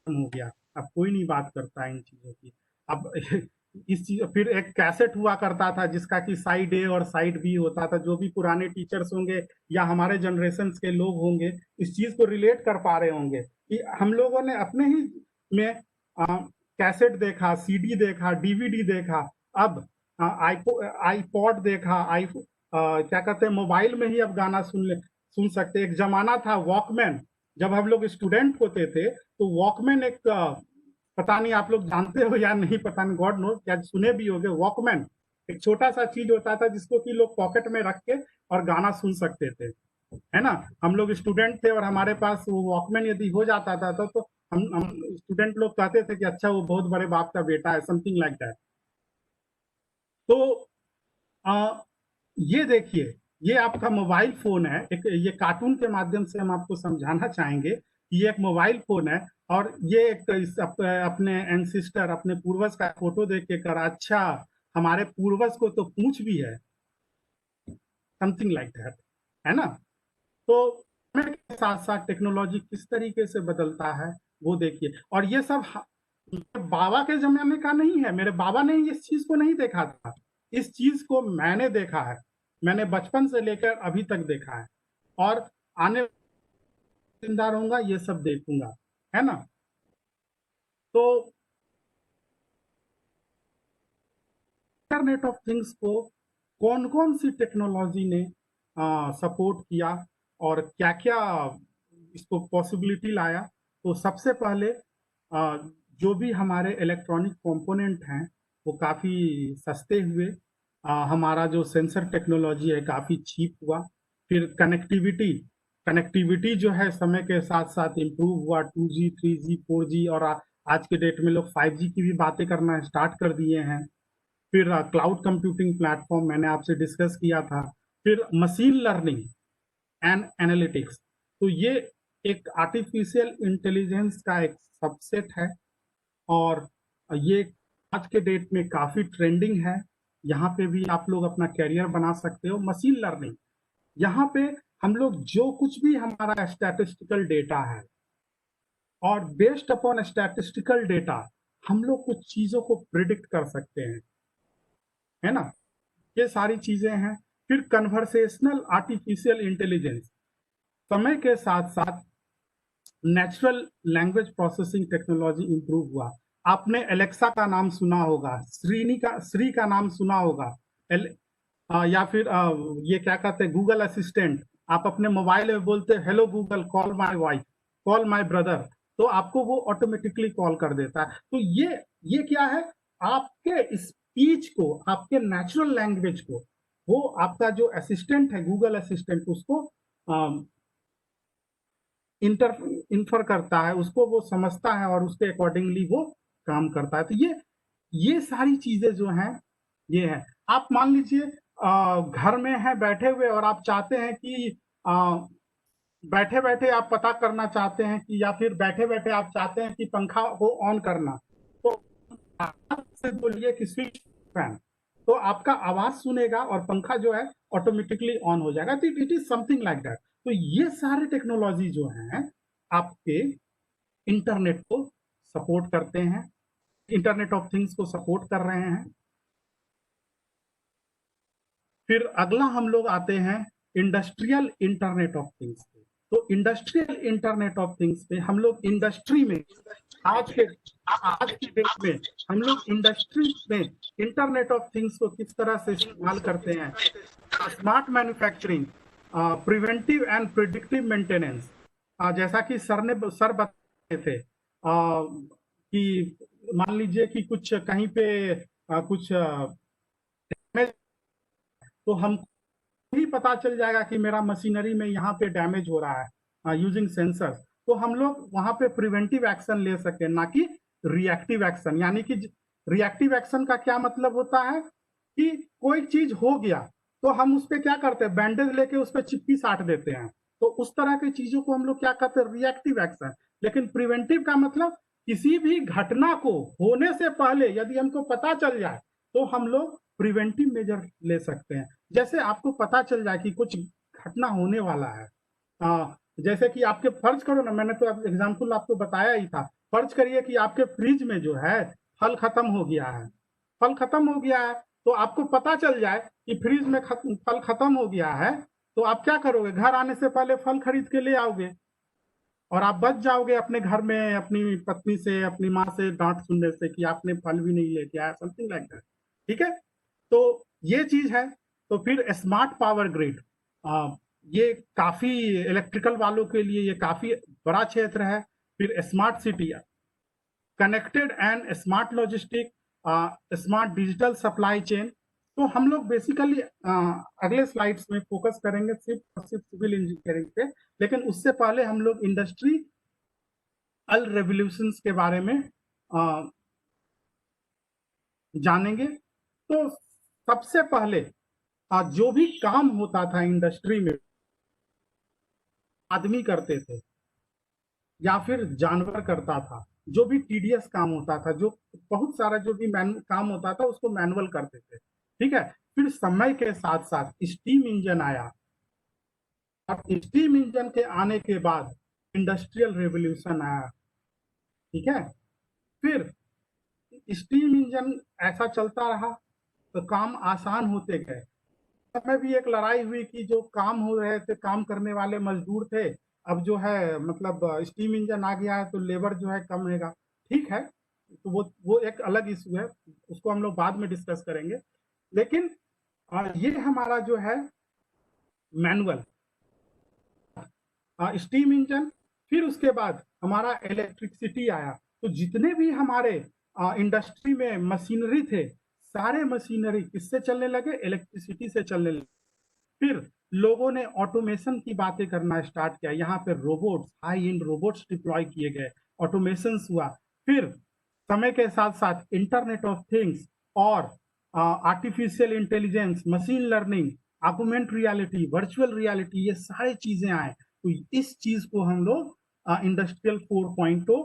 हो गया, अब कोई नहीं बात करता है इन चीजों की। अब इस चीज, फिर एक कैसेट हुआ करता था जिसका कि साइड ए और साइड बी होता था। जो भी पुराने टीचर्स होंगे या हमारे जनरेशन के लोग होंगे इस चीज को रिलेट कर पा रहे होंगे कि हम लोगों ने अपने ही में कैसेट देखा, सीडी देखा, डीवीडी देखा, अब आईपॉड देखा, क्या कहते हैं, मोबाइल में ही अब गाना सुन सकते। एक जमाना था वॉकमैन, जब हम लोग स्टूडेंट होते थे तो वॉकमैन एक पता नहीं आप लोग जानते हो या नहीं, पता नहीं, गॉड नो, क्या सुने भी होंगे। वॉकमैन एक छोटा सा चीज होता था जिसको कि लोग पॉकेट में रख के और गाना सुन सकते थे, है ना। हम लोग स्टूडेंट थे और हमारे पास वो वॉकमैन यदि हो जाता था तो हम स्टूडेंट लोग कहते थे कि अच्छा वो बहुत बड़े बाप का बेटा है, समथिंग लाइक दैट। तो ये देखिए, ये आपका मोबाइल फोन है। एक ये कार्टून के माध्यम से हम आपको समझाना चाहेंगे कि ये एक मोबाइल फोन है और ये एक अपने एंसिस्टर, अपने पूर्वज का फोटो देख के कर, अच्छा हमारे पूर्वज को तो पूंछ भी है, समथिंग लाइक दैट, है ना। तो समय के साथ साथ टेक्नोलॉजी किस तरीके से बदलता है वो देखिए। और ये सब बाबा के जमाने का नहीं है, मेरे बाबा ने इस चीज को नहीं देखा था, इस चीज को मैंने देखा है। मैंने बचपन से लेकर अभी तक देखा है, और आने जिंदा रहूंगा ये सब देखूंगा, है ना। तो इंटरनेट ऑफ थिंग्स को कौन कौन सी टेक्नोलॉजी ने सपोर्ट किया और क्या क्या इसको पॉसिबिलिटी लाया। तो सबसे पहले जो भी हमारे इलेक्ट्रॉनिक कंपोनेंट हैं वो काफ़ी सस्ते हुए, हमारा जो सेंसर टेक्नोलॉजी है काफ़ी चीप हुआ। फिर कनेक्टिविटी कनेक्टिविटी जो है समय के साथ साथ इम्प्रूव हुआ, 2G 3G 4G, और आज के डेट में लोग 5G की भी बातें करना स्टार्ट कर दिए हैं। फिर क्लाउड कंप्यूटिंग प्लेटफॉर्म मैंने आपसे डिस्कस किया था। फिर मशीन लर्निंग एंड एनालिटिक्स, तो ये एक आर्टिफिशियल इंटेलिजेंस का एक सबसेट है, और ये आज के डेट में काफी ट्रेंडिंग है। यहाँ पे भी आप लोग अपना कैरियर बना सकते हो। मशीन लर्निंग, यहाँ पे हम लोग जो कुछ भी हमारा स्टैटिस्टिकल डेटा है, और बेस्ड अपॉन स्टैटिस्टिकल डेटा हम लोग कुछ चीजों को प्रिडिक्ट कर सकते हैं, है ना। ये सारी चीजें हैं। फिर कन्वर्सेशनल आर्टिफिशियल इंटेलिजेंस, समय के साथ साथ natural language processing technology improve हुआ। आपने एलेक्सा का नाम सुना होगा, श्री का नाम सुना होगा, या फिर ये क्या कहते हैं, गूगल असिस्टेंट। आप अपने मोबाइल में बोलते हैं hello Google call my wife, call my brother, तो आपको वो ऑटोमेटिकली कॉल कर देता है। तो ये क्या है, आपके स्पीच को, आपके नेचुरल लैंग्वेज को वो आपका जो असिस्टेंट है गूगल असिस्टेंट उसको इंफर करता है, उसको वो समझता है और उसके अकॉर्डिंगली वो काम करता है। तो ये सारी चीजें जो हैं ये है। आप मान लीजिए घर में है बैठे हुए और आप चाहते हैं कि बैठे बैठे आप पता करना चाहते हैं कि, या फिर बैठे बैठे आप चाहते हैं कि पंखा को ऑन करना, तो आप से बोलिए कि स्विच फैन, तो आपका आवाज सुनेगा और पंखा जो है ऑटोमेटिकली ऑन हो जाएगा। तो it is something like that. तो ये सारे टेक्नोलॉजी जो हैं आपके इंटरनेट को सपोर्ट करते हैं, इंटरनेट ऑफ थिंग्स को सपोर्ट कर रहे हैं। फिर अगला हम लोग आते हैं इंडस्ट्रियल इंटरनेट ऑफ थिंग्स पे। तो इंडस्ट्रियल इंटरनेट ऑफ थिंग्स पे हम लोग इंडस्ट्री में आज के डेट में हम लोग इंडस्ट्री में इंटरनेट ऑफ थिंग्स को किस तरह से इस्तेमाल करते हैं। Smart manufacturing, preventive and predictive maintenance, जैसा कि सर बताए थे कि मान लीजिए कि कुछ कहीं पे कुछ डैमेज, तो हम ही पता चल जाएगा कि मेरा मशीनरी में यहाँ पे डैमेज हो रहा है यूजिंग सेंसर्स। तो हम लोग वहां पे प्रिवेंटिव एक्शन ले सकते हैं, ना कि रिएक्टिव एक्शन। यानी कि रिएक्टिव एक्शन का क्या मतलब होता है कि कोई चीज हो गया तो हम उस पर क्या करते हैं, बैंडेज लेके उस पर चिप्पी साट देते हैं। तो उस तरह की चीजों को हम लोग क्या कहते हैं, रिएक्टिव एक्शन। लेकिन प्रिवेंटिव का मतलब किसी भी घटना को होने से पहले यदि हमको पता चल जाए तो हम लोग प्रिवेंटिव मेजर ले सकते हैं। जैसे आपको पता चल जाए कि कुछ घटना होने वाला है, जैसे कि आपके फर्ज करो ना, मैंने तो एग्जाम्पल आपको बताया ही था, फर्ज करिए कि आपके फ्रिज में जो है फल खत्म हो गया है, फल खत्म हो गया है, तो आपको पता चल जाए कि फ्रिज में फल खत्म हो गया है, तो आप क्या करोगे, घर आने से पहले फल खरीद के ले आओगे और आप बच जाओगे अपने घर में अपनी पत्नी से, अपनी माँ से डांट सुनने से कि आपने फल भी नहीं लेके आया, समथिंग लाइक दैट। ठीक है, तो ये चीज है। तो फिर स्मार्ट पावर ग्रिड, ये काफी इलेक्ट्रिकल वालों के लिए ये काफी बड़ा क्षेत्र है। फिर smart city, connected and smart logistic, smart digital supply chain. तो हम लोग बेसिकली अगले स्लाइड्स में फोकस करेंगे सिर्फ सिविल इंजीनियरिंग पे, लेकिन उससे पहले हम लोग इंडस्ट्रियल रेवोल्यूशंस के बारे में जानेंगे। तो सबसे पहले जो भी काम होता था इंडस्ट्री में, आदमी करते थे या फिर जानवर करता था, जो भी टीडीएस काम होता था, जो बहुत सारा जो भी काम होता था उसको मैनुअल करते थे। ठीक है, फिर समय के साथ साथ स्टीम इंजन आया, और स्टीम इंजन के आने के बाद इंडस्ट्रियल रेवोल्यूशन आया। ठीक है, फिर स्टीम इंजन ऐसा चलता रहा तो काम आसान होते गए। समय भी एक लड़ाई हुई कि जो काम हो रहे थे, काम करने वाले मजदूर थे, अब जो है मतलब स्टीम इंजन आ गया है तो लेबर जो है कम रहेगा। ठीक है, तो वो एक अलग इशू है, उसको हम लोग बाद में डिस्कस करेंगे। लेकिन ये हमारा जो है मैनुअल स्टीम इंजन, फिर उसके बाद हमारा इलेक्ट्रिसिटी आया। तो जितने भी हमारे इंडस्ट्री में मशीनरी थे, सारे मशीनरी किससे चलने लगे? इलेक्ट्रिसिटी से चलने लगे। फिर लोगों ने ऑटोमेशन की बातें करना स्टार्ट किया, यहाँ पे robots, high and robots deploy किए गए, ऑटोमेशन हुआ। फिर समय के साथ साथ इंटरनेट ऑफ थिंग्स और artificial intelligence, machine learning, augment reality, virtual reality, ये सारी चीजें आए। तो इस चीज को हम लोग इंडस्ट्रियल 4.0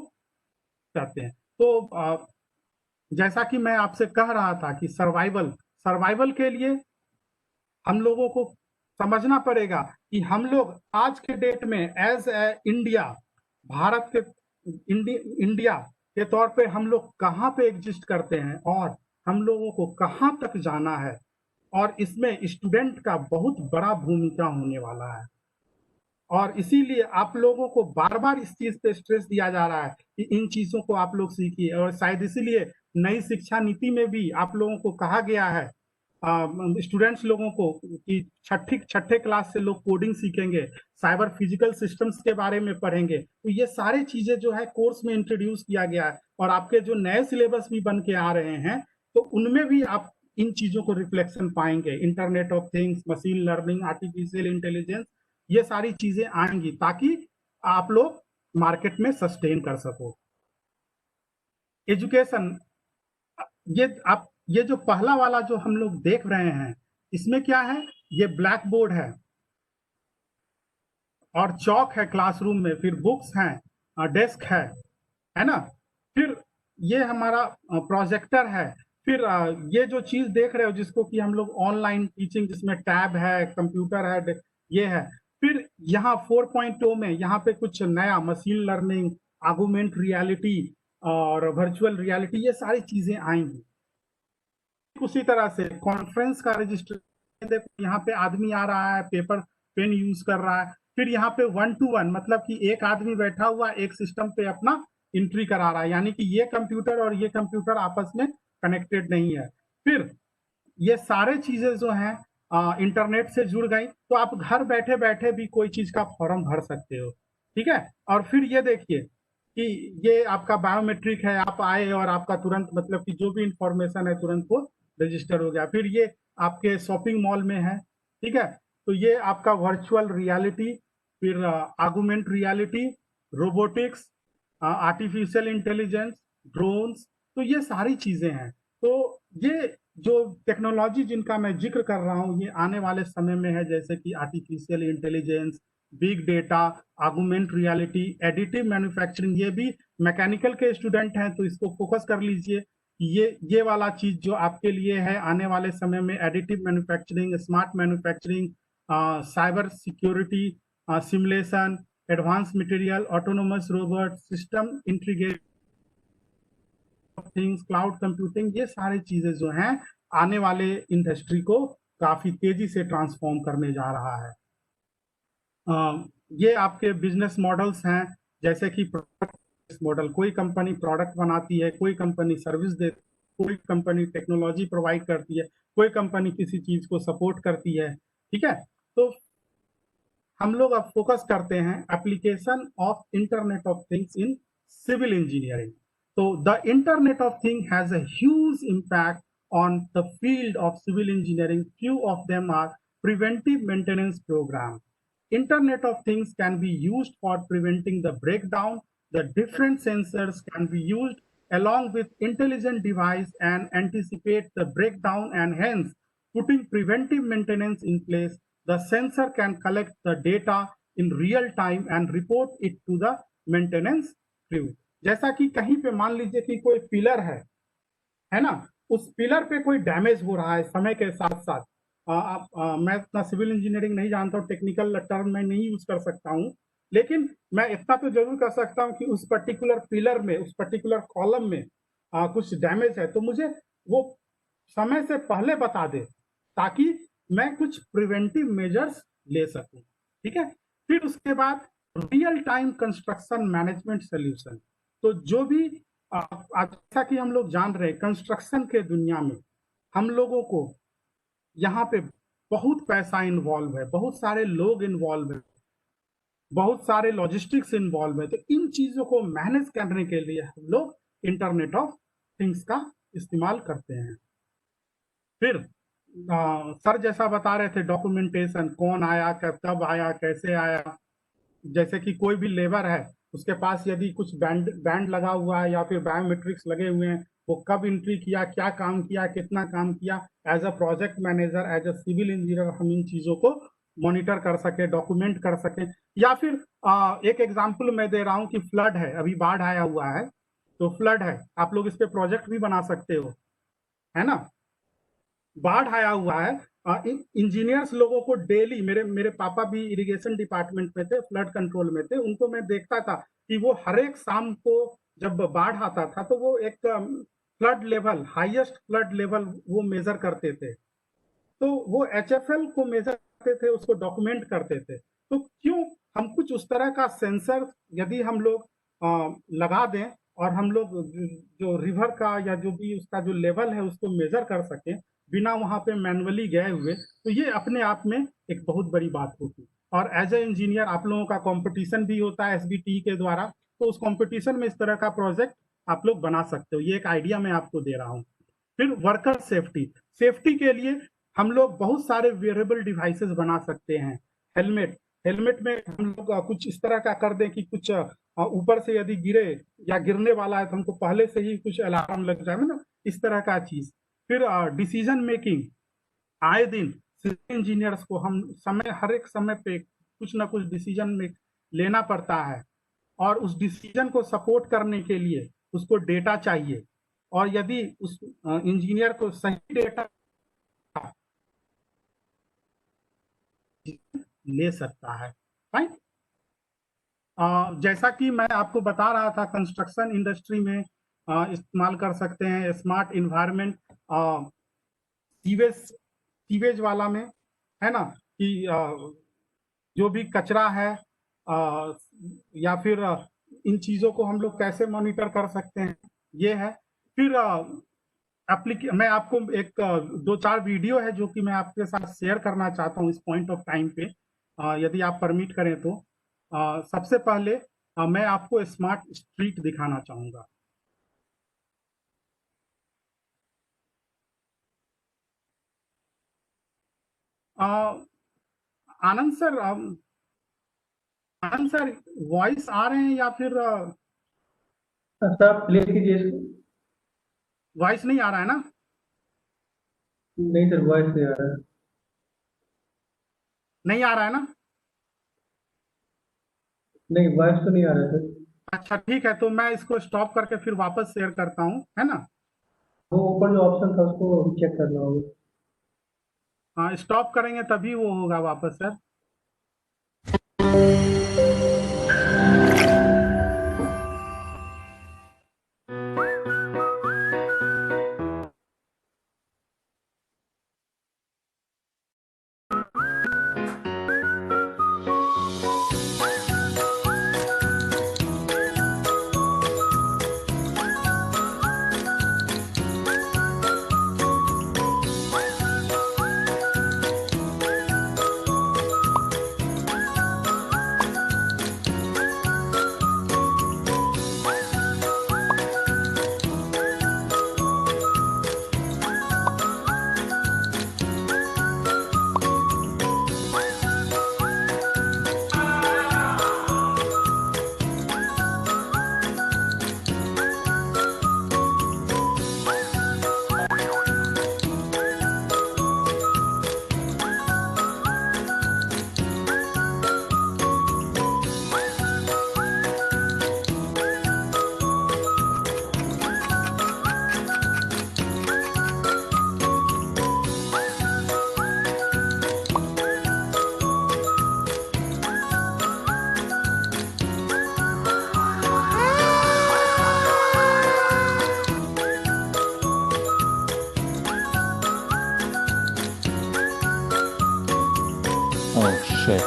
कहते हैं। तो जैसा कि मैं आपसे कह रहा था कि सर्वाइवल के लिए हम लोगों को समझना पड़ेगा कि हम लोग आज के डेट में एज ए इंडिया, भारत के इंडिया के तौर पे हम लोग कहाँ पे एग्जिस्ट करते हैं और हम लोगों को कहाँ तक जाना है। और इसमें स्टूडेंट का बहुत बड़ा भूमिका होने वाला है, और इसीलिए आप लोगों को बार बार इस चीज पे स्ट्रेस दिया जा रहा है कि इन चीजों को आप लोग सीखिए। और शायद इसीलिए नई शिक्षा नीति में भी आप लोगों को कहा गया है, स्टूडेंट्स लोगों को, कि छठे क्लास से लोग कोडिंग सीखेंगे, साइबर फिजिकल सिस्टम्स के बारे में पढ़ेंगे। तो ये सारी चीजें जो है कोर्स में इंट्रोड्यूस किया गया है, और आपके जो नए सिलेबस भी बन के आ रहे हैं तो उनमें भी आप इन चीजों को रिफ्लेक्शन पाएंगे। Internet of things, machine learning, artificial intelligence, ये सारी चीजें आएंगी ताकि आप लोग मार्केट में सस्टेन कर सको। एजुकेशन, ये जो पहला वाला जो हम लोग देख रहे हैं, इसमें क्या है? ये ब्लैक बोर्ड है और चौक है क्लासरूम में, फिर बुक्स हैं, डेस्क है ना। फिर ये हमारा प्रोजेक्टर है। फिर ये जो चीज देख रहे हो जिसको कि हम लोग ऑनलाइन टीचिंग, जिसमें टैब है, कंप्यूटर है, ये है। फिर यहाँ 4.0 में यहाँ पे कुछ नया मशीन लर्निंग, ऑगमेंट रियलिटी और वर्चुअल रियलिटी, ये सारी चीजें आएंगी। उसी तरह से कॉन्फ्रेंस का रजिस्ट्रेशन, देखो यहाँ पे आदमी आ रहा है, पेपर पेन यूज कर रहा है। फिर यहाँ पे 1 to 1, मतलब कि एक आदमी बैठा हुआ एक सिस्टम पे अपना एंट्री करा रहा है, यानी कि ये कंप्यूटर और ये कंप्यूटर आपस में कनेक्टेड नहीं है। फिर ये सारे चीजें जो हैं इंटरनेट से जुड़ गई, तो आप घर बैठे बैठे भी कोई चीज का फॉर्म भर सकते हो। ठीक है, और फिर ये देखिए कि ये आपका बायोमेट्रिक है, आप आए और आपका तुरंत मतलब कि जो भी इंफॉर्मेशन है तुरंत वो रजिस्टर हो गया। फिर ये आपके शॉपिंग मॉल में है, ठीक है, तो ये आपका वर्चुअल रियलिटी, फिर augment reality, robotics, artificial intelligence, drones, तो ये सारी चीजें हैं। तो ये जो टेक्नोलॉजी जिनका मैं जिक्र कर रहा हूँ, ये आने वाले समय में है, जैसे कि artificial intelligence, big data, augment reality, additive manufacturing. ये भी मैकेनिकल के स्टूडेंट हैं तो इसको फोकस कर लीजिए। ये वाला चीज जो आपके लिए है आने वाले समय में, additive manufacturing, smart manufacturing, cyber security, simulation, advance material, autonomous robot system, integrated things, cloud computing, ये सारी चीजें जो हैं आने वाले इंडस्ट्री को काफी तेजी से ट्रांसफॉर्म करने जा रहा है। ये आपके बिजनेस मॉडल्स हैं, जैसे कि प्रोडक्ट मॉडल, कोई कंपनी प्रोडक्ट बनाती है, कोई कंपनी सर्विस देती है, कोई कंपनी टेक्नोलॉजी प्रोवाइड करती है, कोई कंपनी किसी चीज को सपोर्ट करती है। ठीक है, तो हम लोग अब फोकस करते हैं application of internet of things in civil engineering. So the Internet of Things has a huge impact on the field of civil engineering. Few of them are preventive maintenance programs. Internet of Things can be used for preventing the breakdown. The different sensors can be used along with intelligent device and anticipate the breakdown, and hence putting preventive maintenance in place. The sensor can collect the data in real time and report it to the maintenance crew. जैसा कि कहीं पे मान लीजिए कि कोई pillar है ना, उस पिलर पे कोई डैमेज हो रहा है समय के साथ साथ। मैं इतना सिविल इंजीनियरिंग नहीं जानता हूँ, टेक्निकल टर्म में नहीं यूज कर सकता हूँ, लेकिन मैं इतना तो जरूर कर सकता हूँ कि उस पर्टिकुलर पिलर में, उस पर्टिकुलर कॉलम में कुछ डैमेज है, तो मुझे वो समय से पहले बता दे, ताकि मैं कुछ प्रिवेंटिव मेजर्स ले सकूं। ठीक है, फिर उसके बाद real time construction management solution. तो जो भी जैसा कि हम लोग जान रहे हैं कंस्ट्रक्शन के दुनिया में हम लोगों को यहाँ पे बहुत पैसा इन्वॉल्व है, बहुत सारे लोग इन्वॉल्व है, बहुत सारे लॉजिस्टिक्स इन्वॉल्व है। तो इन चीजों को मैनेज करने के लिए हम लोग इंटरनेट ऑफ थिंग्स का इस्तेमाल करते हैं। फिर सर जैसा बता रहे थे डॉक्यूमेंटेशन, कौन आया, कब आया, कैसे आया। जैसे कि कोई भी लेबर है उसके पास यदि कुछ बैंड लगा हुआ है या फिर बायोमेट्रिक्स लगे हुए हैं, वो कब एंट्री किया, क्या काम किया, कितना काम किया, as a project manager, as a civil engineer हम इन चीजों को मॉनिटर कर सके, डॉक्यूमेंट कर सके। या फिर एक एग्जांपल मैं दे रहा हूँ कि फ्लड है, अभी बाढ़ आया हुआ है, तो फ्लड है, आप लोग इस पे प्रोजेक्ट भी बना सकते हो, है ना। बाढ़ आया हुआ है, इंजीनियर्स लोगों को डेली, मेरे पापा भी इरिगेशन डिपार्टमेंट में थे, फ्लड कंट्रोल में थे, उनको मैं देखता था कि वो हर एक शाम को जब बाढ़ आता था तो वो एक flood level, highest flood level वो मेजर करते थे। तो वो HFL को मेजर करते थे, उसको डॉक्यूमेंट करते थे। तो क्यों हम कुछ उस तरह का सेंसर यदि हम लोग लगा दें और हम लोग जो रिवर का या जो भी उसका जो लेवल है उसको मेजर कर सकें बिना वहां पे मैनुअली गए हुए, तो ये अपने आप में एक बहुत बड़ी बात होती। और एज ए इंजीनियर आप लोगों का कंपटीशन भी होता है SBTE के द्वारा, तो उस कंपटीशन में इस तरह का प्रोजेक्ट आप लोग बना सकते हो। ये एक आइडिया मैं आपको दे रहा हूँ। फिर वर्कर सेफ्टी, सेफ्टी के लिए हम लोग बहुत सारे वेयरेबल डिवाइसेस बना सकते हैं। हेलमेट में हम लोग कुछ इस तरह का कर दें कि कुछ ऊपर से यदि गिरे या गिरने वाला है तो हमको पहले से ही कुछ अलार्म लग जाए ना, इस तरह का चीज। फिर डिसीजन मेकिंग, आए दिन सिविल इंजीनियर्स को हम हर एक समय पे कुछ ना कुछ डिसीजन में लेना पड़ता है, और उस डिसीजन को सपोर्ट करने के लिए उसको डेटा चाहिए, और यदि उस इंजीनियर को सही डेटा ले सकता है। फाइन। जैसा कि मैं आपको बता रहा था कंस्ट्रक्शन इंडस्ट्री में इस्तेमाल कर सकते हैं स्मार्ट इन्वायरमेंट, सीवेज वाला में, है ना, कि जो भी कचरा है या फिर इन चीजों को हम लोग कैसे मॉनिटर कर सकते हैं, ये है। फिर मैं आपको एक 2-4 वीडियो है जो कि मैं आपके साथ शेयर करना चाहता हूँ इस पॉइंट ऑफ टाइम पे, यदि आप परमिट करें तो। सबसे पहले मैं आपको स्मार्ट स्ट्रीट दिखाना चाहूंगा। आनंद सर, वॉइस आ रहे हैं या फिर सर आप प्ले कीजिए इसको। वॉइस नहीं आ रहा है ना? नहीं सर, वॉइस नहीं आ रहा है। नहीं आ रहा है ना? नहीं, वॉइस तो नहीं आ रहा है सर। अच्छा ठीक है, तो मैं इसको स्टॉप करके फिर वापस शेयर करता हूँ, है ना। वो ऊपर जो ऑप्शन था उसको चेक करना होगा। हाँ, स्टॉप करेंगे तभी वो होगा वापस सर। Oh shit.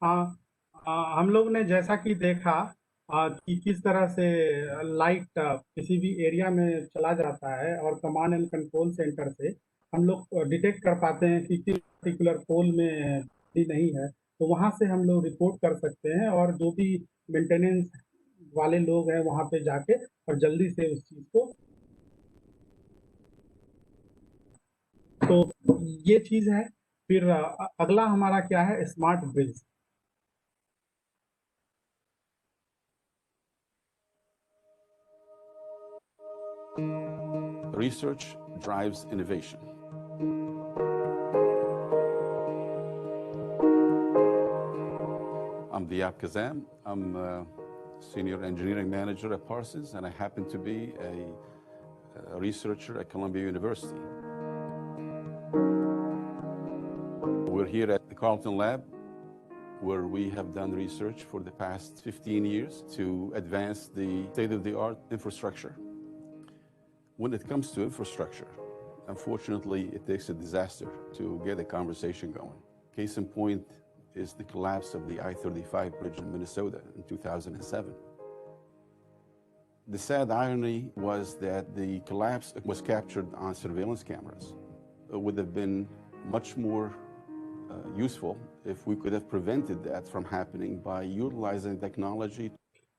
हाँ, हम लोग ने जैसा कि देखा कि किस तरह से लाइट किसी भी एरिया में चला जाता है और कमांड एंड कंट्रोल सेंटर से हम लोग डिटेक्ट कर पाते हैं कि किस पर्टिकुलर पोल में बिजली नहीं है, तो वहां से हम लोग रिपोर्ट कर सकते हैं और जो भी मेंटेनेंस वाले लोग हैं वहां पे जाके और जल्दी से उस चीज को, तो ये चीज है। फिर अगला हमारा क्या है, smart bridge. Research drives innovation. I'm Diab Kazam. I'm a senior engineering manager at Parsons, and I happen to be a researcher at Columbia University. We're here at the Carleton Lab, where we have done research for the past 15 years to advance the state-of-the-art infrastructure. When it comes to infrastructure, unfortunately, it takes a disaster to get a conversation going. Case in point is the collapse of the I-35 bridge in Minnesota in 2007. The sad irony was that the collapse was captured on surveillance cameras. It would have been much more useful if we could have prevented that from happening by utilizing technology.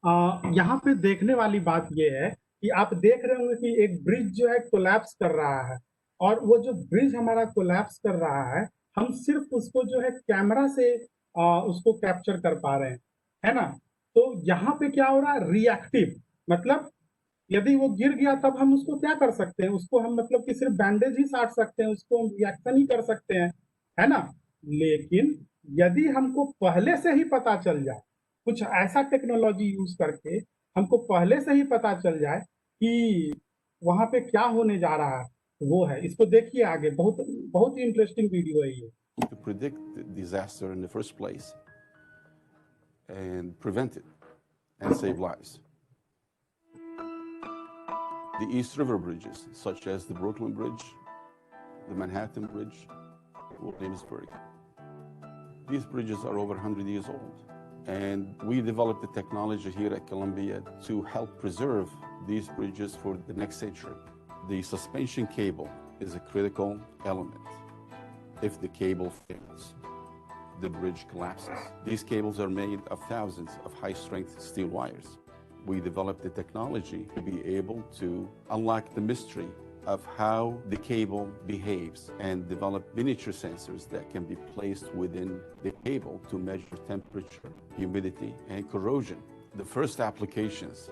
यहाँ पे देखने वाली बात ये है कि आप देख रहे होंगे कि एक ब्रिज जो है कोलैप्स कर रहा है, और वो जो ब्रिज हमारा कोलैप्स कर रहा है, हम सिर्फ उसको जो है कैमरा से उसको कैप्चर कर पा रहे हैं, है ना। तो यहाँ पे क्या हो रहा है, रिएक्टिव, मतलब यदि वो गिर गया तब हम उसको क्या कर सकते हैं, उसको हम मतलब कि सिर्फ बैंडेज ही साट सकते हैं, उसको हम रिएक्शन ही कर सकते हैं, है ना। लेकिन यदि हमको पहले से ही पता चल जाए, कुछ ऐसा टेक्नोलॉजी यूज करके हमको पहले से ही पता चल जाए कि वहां पे क्या होने जा रहा है, वो है। इसको देखिए आगे, बहुत बहुत ही इंटरेस्टिंग वीडियो है ये। To predict the disaster in the first place and prevent it and save lives. The East River bridges, such as the Brooklyn Bridge, the Manhattan Bridge, Williamsburg. These bridges are over 100 years old. And we developed the technology here at Columbia to help preserve these bridges for the next century. The suspension cable is a critical element. If the cable fails, the bridge collapses. These cables are made of thousands of high-strength steel wires. We developed the technology to be able to unlock the mystery of how the cable behaves and develop miniature sensors that can be placed within the cable to measure temperature, humidity, and corrosion. The first applications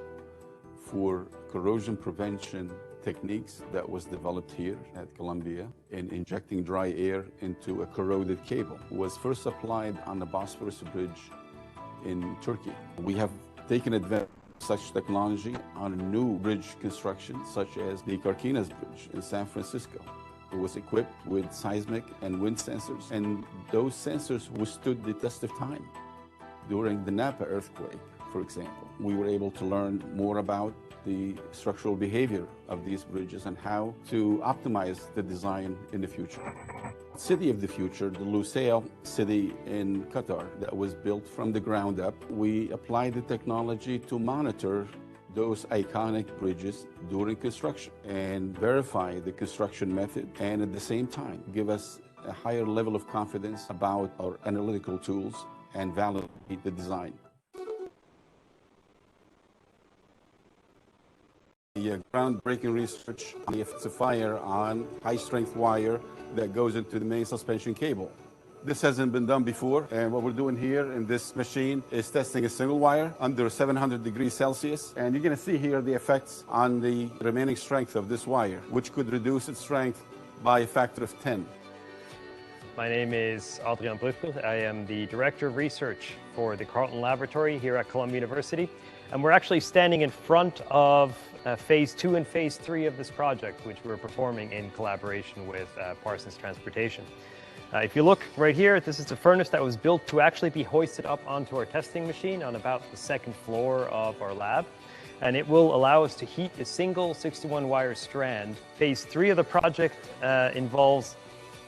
for corrosion prevention techniques that was developed here at Columbia in injecting dry air into a corroded cable was first applied on the Bosphorus Bridge in Turkey. We have taken advantage of such technology on a new bridge construction, such as the Carquinez Bridge in San Francisco. It was equipped with seismic and wind sensors, and those sensors withstood the test of time. During the Napa earthquake, for example, we were able to learn more about the structural behavior of these bridges and how to optimize the design in the future. City of the future, the Lusail city in Qatar that was built from the ground up, we applied the technology to monitor those iconic bridges during construction and verify the construction method, and at the same time give us a higher level of confidence about our analytical tools and validate the design. The groundbreaking research on the effects of fire on high-strength wire that goes into the main suspension cable. This hasn't been done before, and what we're doing here in this machine is testing a single wire under 700 degrees Celsius, and you're going to see here the effects on the remaining strength of this wire, which could reduce its strength by a factor of 10. My name is Adrien Brüchel. I am the Director of Research for the Carleton Laboratory here at Columbia University, and we're actually standing in front of Phase 2 and Phase 3 of this project, which we're performing in collaboration with Parsons Transportation. If you look right here, this is a furnace that was built to actually be hoisted up onto our testing machine on about the second floor of our lab. And it will allow us to heat a single 61 wire strand. Phase 3 of the project involves,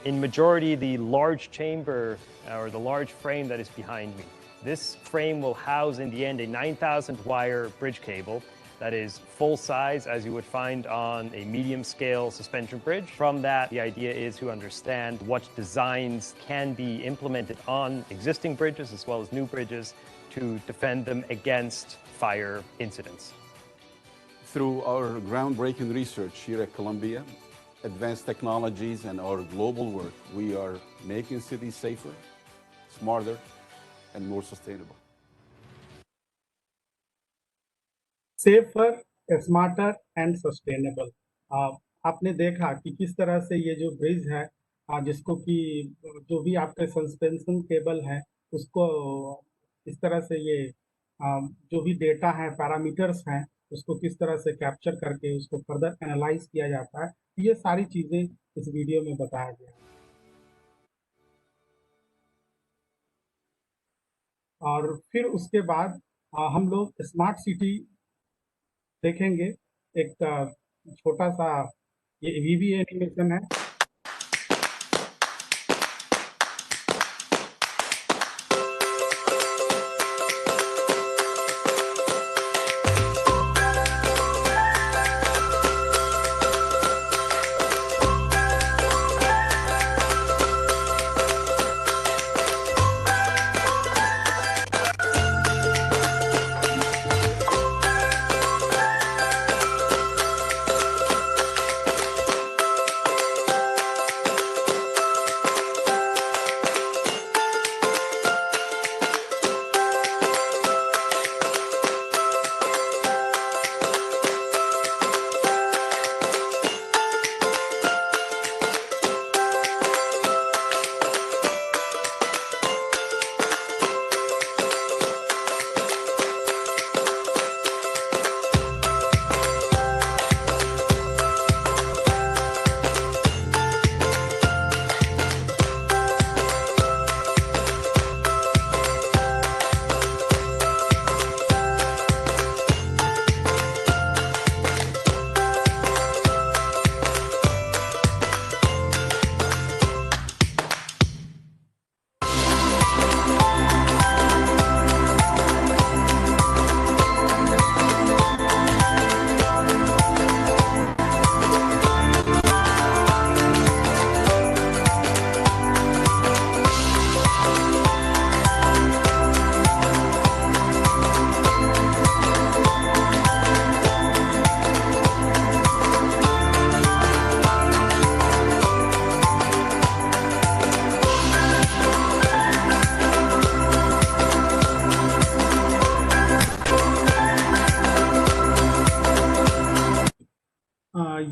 in majority, the large chamber or the large frame that is behind me. This frame will house in the end a 9,000 wire bridge cable that is full size, as you would find on a medium scale suspension bridge. From that, the idea is to understand what designs can be implemented on existing bridges as well as new bridges to defend them against fire incidents. Through our groundbreaking research here at Columbia, advanced technologies, and our global work, we are making cities safer, smarter, and more sustainable. Safer, smarter and sustainable. आपने देखा कि किस तरह से ये जो bridge है, जिसको कि जो भी आपके सस्पेंशन केबल है उसको किस तरह से ये जो भी डेटा है, पैरामीटर्स हैं, उसको किस तरह से कैप्चर करके उसको फर्दर एनालाइज किया जाता है, ये सारी चीज़ें इस वीडियो में बताया गया है। और फिर उसके बाद हम लोग स्मार्ट सिटी देखेंगे। एक छोटा सा ये वीवी एनिमेशन है।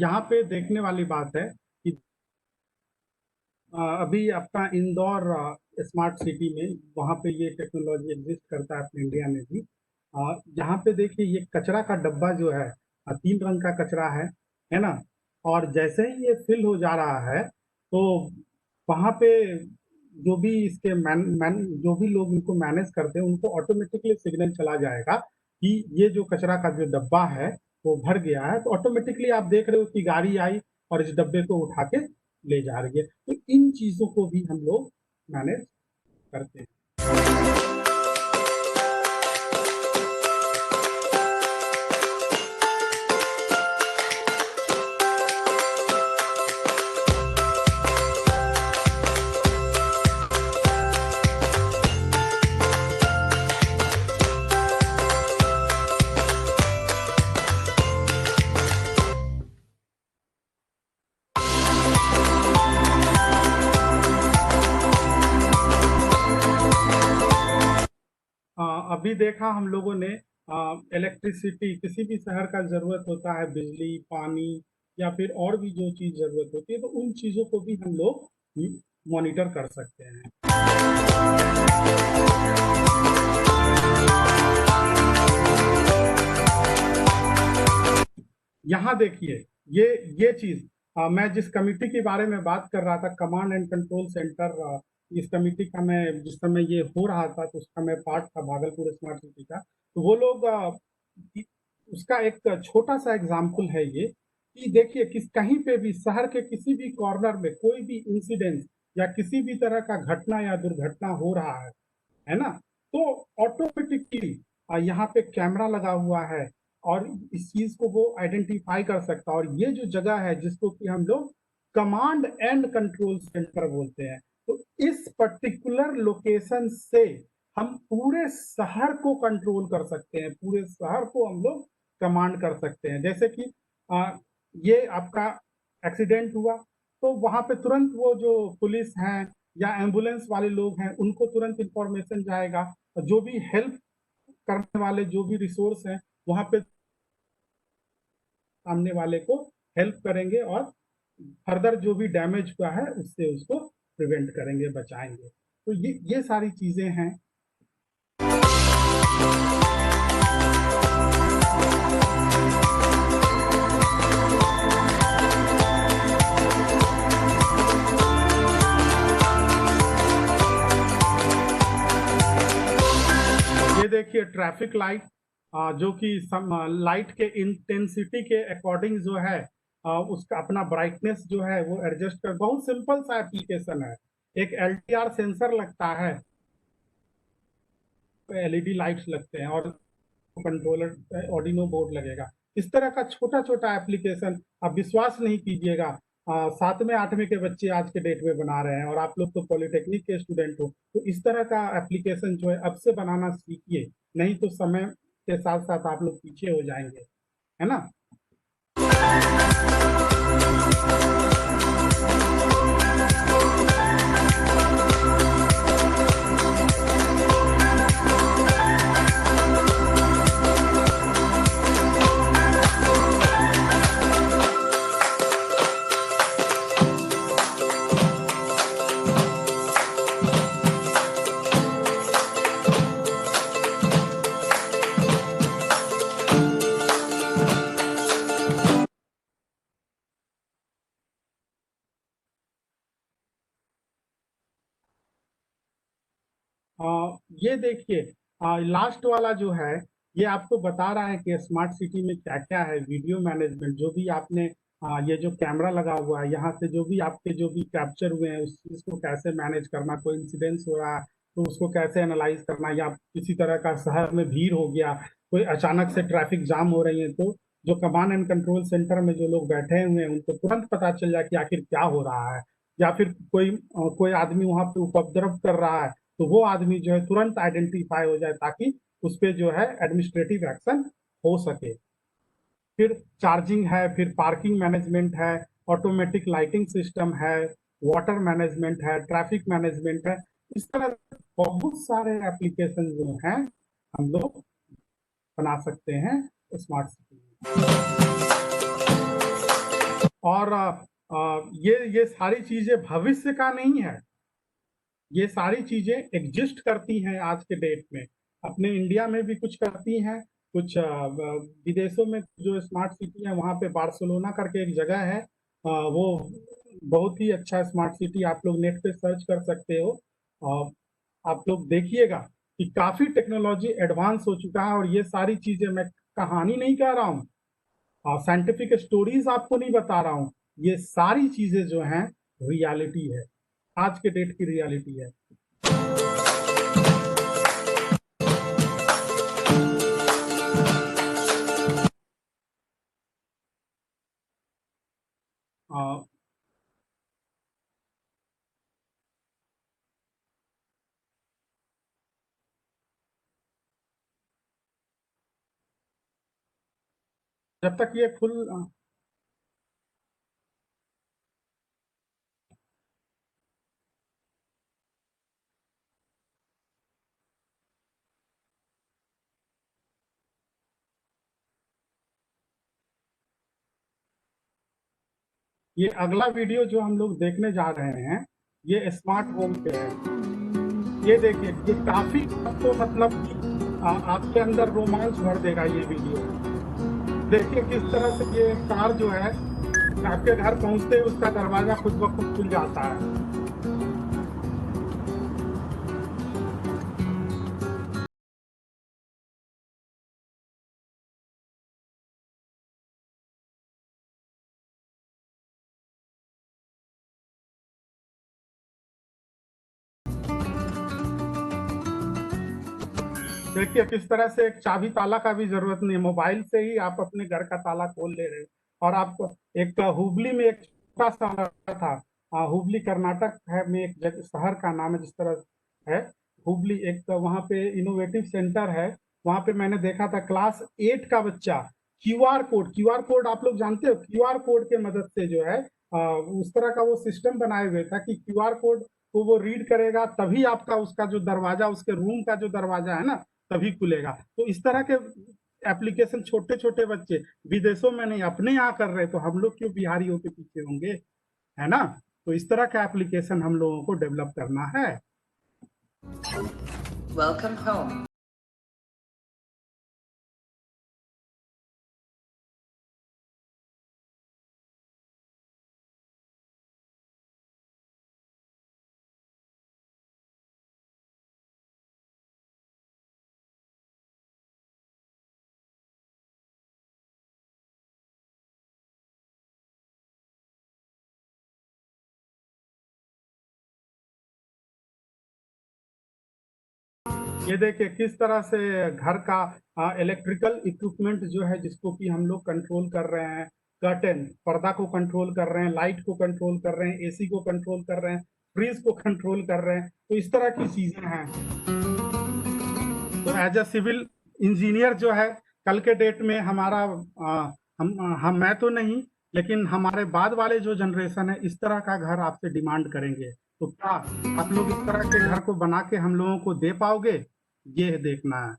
यहाँ पे देखने वाली बात है कि अभी अपना इंदौर स्मार्ट सिटी में वहाँ पे ये टेक्नोलॉजी एग्जिस्ट करता है अपने इंडिया में भी। यहाँ पे देखिए ये कचरा का डब्बा जो है 3 रंग का कचरा है ना, और जैसे ही ये फिल हो जा रहा है तो वहाँ पे जो भी इसके जो भी लोग इनको मैनेज करते हैं उनको ऑटोमेटिकली सिग्नल चला जाएगा कि ये जो कचरा का जो डब्बा है वो भर गया है। तो ऑटोमेटिकली आप देख रहे हो कि गाड़ी आई और इस डब्बे को उठा के ले जा रही है। तो इन चीजों को भी हम लोग मैनेज करते हैं। अभी देखा हम लोगों ने इलेक्ट्रिसिटी, किसी भी शहर का जरूरत होता है, बिजली, पानी या फिर और भी जो चीज जरूरत होती है, तो उन चीजों को भी हम लोग मॉनिटर कर सकते हैं। यहाँ देखिए, ये चीज मैं जिस कमिटी के बारे में बात कर रहा था, कमांड एंड कंट्रोल सेंटर, इस कमिटी का मैं जिस समय ये हो रहा था तो उसका मैं पार्ट था, भागलपुर स्मार्ट सिटी का। तो वो लोग उसका एक छोटा सा एग्जाम्पल है ये, कि देखिए किस कहीं पे भी शहर के किसी भी कॉर्नर में कोई भी इंसिडेंट या किसी भी तरह का घटना या दुर्घटना हो रहा है ना, तो ऑटोमेटिकली यहाँ पे कैमरा लगा हुआ है और इस चीज को वो आइडेंटिफाई कर सकता है। और ये जो जगह है जिसको कि हम लोग कमांड एंड कंट्रोल सेंटर बोलते हैं, तो इस पर्टिकुलर लोकेशन से हम पूरे शहर को कंट्रोल कर सकते हैं, पूरे शहर को हम लोग कमांड कर सकते हैं। जैसे कि ये आपका एक्सीडेंट हुआ, तो वहां पे तुरंत वो जो पुलिस हैं या एम्बुलेंस वाले लोग हैं, उनको तुरंत इंफॉर्मेशन जाएगा, और जो भी हेल्प करने वाले जो भी रिसोर्स हैं वहां पे सामने वाले को हेल्प करेंगे और फर्दर जो भी डैमेज हुआ है उससे उसको प्रिवेंट करेंगे, बचाएंगे। तो ये सारी चीजें हैं। ये देखिए ट्रैफिक लाइट, जो कि लाइट के इंटेंसिटी के अकॉर्डिंग जो है उसका अपना ब्राइटनेस जो है वो एडजस्ट कर, बहुत सिंपल सा एप्लीकेशन है। एक LDR सेंसर लगता है, LED लाइट्स लगते हैं और कंट्रोलर ऑर्डिनो बोर्ड लगेगा। इस तरह का छोटा छोटा एप्लीकेशन, आप विश्वास नहीं कीजिएगा, 7वें 8वें के बच्चे आज के डेट में बना रहे हैं, और आप लोग तो पॉलिटेक्निक के स्टूडेंट हो, तो इस तरह का एप्लीकेशन जो है अब से बनाना सीखिए, नहीं तो समय के साथ साथ आप लोग पीछे हो जाएंगे, है ना। ये देखिए, लास्ट वाला जो है ये आपको बता रहा है कि स्मार्ट सिटी में क्या क्या है। वीडियो मैनेजमेंट, जो भी आपने ये जो कैमरा लगा हुआ है, यहाँ से जो भी आपके जो भी कैप्चर हुए हैं उस चीज को कैसे मैनेज करना, कोई इंसिडेंस हो रहा है तो उसको कैसे एनालाइज करना, या किसी तरह का शहर में भीड़ हो गया, कोई अचानक से ट्रैफिक जाम हो रही है, तो जो कमांड एंड कंट्रोल सेंटर में जो लोग बैठे हुए हैं उनको तुरंत पता चल जाए कि आखिर क्या हो रहा है। या फिर कोई आदमी वहां पे उपद्रव कर रहा है, तो वो आदमी जो है तुरंत आइडेंटिफाई हो जाए, ताकि उस पर जो है एडमिनिस्ट्रेटिव एक्शन हो सके। फिर चार्जिंग है, फिर पार्किंग मैनेजमेंट है, ऑटोमेटिक लाइटिंग सिस्टम है, वाटर मैनेजमेंट है, ट्रैफिक मैनेजमेंट है। इस तरह बहुत सारे एप्लीकेशन जो हैं हम लोग बना सकते हैं स्मार्ट सिटी में। और ये सारी चीजें भविष्य का नहीं है, ये सारी चीजें एग्जिस्ट करती हैं आज के डेट में। अपने इंडिया में भी कुछ करती हैं, कुछ विदेशों में जो स्मार्ट सिटी है, वहाँ पे बार्सिलोना करके एक जगह है, वो बहुत ही अच्छा स्मार्ट सिटी, आप लोग नेट पे सर्च कर सकते हो। आप लोग देखिएगा कि काफी टेक्नोलॉजी एडवांस हो चुका है, और ये सारी चीजें मैं कहानी नहीं कह रहा हूँ, साइंटिफिक स्टोरीज आपको नहीं बता रहा हूँ, ये सारी चीजें जो हैं रियलिटी है, आज के डेट की रियलिटी है। जब तक ये फुल ये अगला वीडियो जो हम लोग देखने जा रहे हैं ये स्मार्ट होम पे है। ये देखिए, ये काफी आपको मतलब आपके अंदर रोमांच भर देगा ये वीडियो। देखिए किस तरह से ये कार जो है आपके घर पहुंचते ही उसका दरवाजा खुद ब खुद खुल जाता है। देखिए किस तरह से एक चाबी ताला का भी जरूरत नहीं है, मोबाइल से ही आप अपने घर का ताला खोल ले रहे हो। और आप एक हुबली में एक छोटा सा था, हुबली कर्नाटक है में एक शहर का नाम है जिस तरह है हुबली, एक वहाँ पे इनोवेटिव सेंटर है। वहाँ पे मैंने देखा था क्लास 8 का बच्चा क्यूआर कोड आप लोग जानते हो, क्यूआर कोड के मदद से जो है उस तरह का वो सिस्टम बनाए हुए था कि क्यूआर कोड को वो रीड करेगा तभी आपका उसका जो दरवाजा, उसके रूम का जो दरवाजा है ना तभी खुलेगा। तो इस तरह के एप्लीकेशन छोटे छोटे बच्चे विदेशों में नहीं अपने यहाँ कर रहे, तो हम लोग क्यों बिहारियों के पीछे होंगे, है ना। तो इस तरह का एप्लीकेशन हम लोगों को डेवलप करना है। Welcome home. ये देखिए किस तरह से घर का इलेक्ट्रिकल इक्विपमेंट जो है जिसको कि हम लोग कंट्रोल कर रहे हैं, कर्टेन पर्दा को कंट्रोल कर रहे हैं, लाइट को कंट्रोल कर रहे हैं, एसी को कंट्रोल कर रहे हैं, फ्रिज को कंट्रोल कर रहे हैं। तो इस तरह की चीजें हैं। तो एज अ सिविल इंजीनियर जो है कल के डेट में हमारा हम मैं तो नहीं लेकिन हमारे बाद वाले जो जनरेशन है इस तरह का घर आपसे डिमांड करेंगे। तो क्या आप लोग इस तरह के घर को बना के हम लोगों को दे पाओगे, ये देखना है।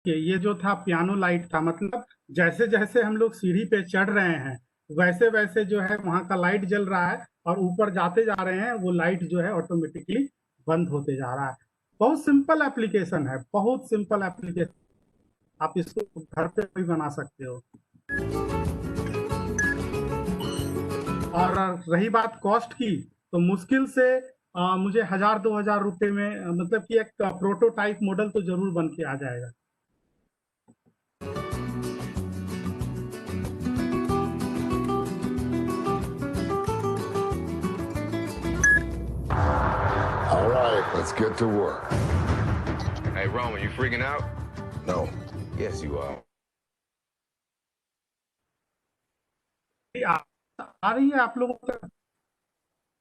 ये जो था पियानो लाइट था, मतलब जैसे जैसे हम लोग सीढ़ी पे चढ़ रहे हैं वैसे वैसे जो है वहां का लाइट जल रहा है और ऊपर जाते जा रहे हैं वो लाइट जो है ऑटोमेटिकली बंद होते जा रहा है। बहुत सिंपल एप्लीकेशन है, बहुत सिंपल एप्लीकेशन, आप इसको घर पे भी बना सकते हो। और रही बात कॉस्ट की, तो मुश्किल से मुझे 1000-2000 रुपए में मतलब कि एक प्रोटोटाइप मॉडल तो जरूर बन के आ जाएगा। All right, let's get to work. Hey, Roman, you freaking out? No. Yes, you are. आ रही है आप लोगों को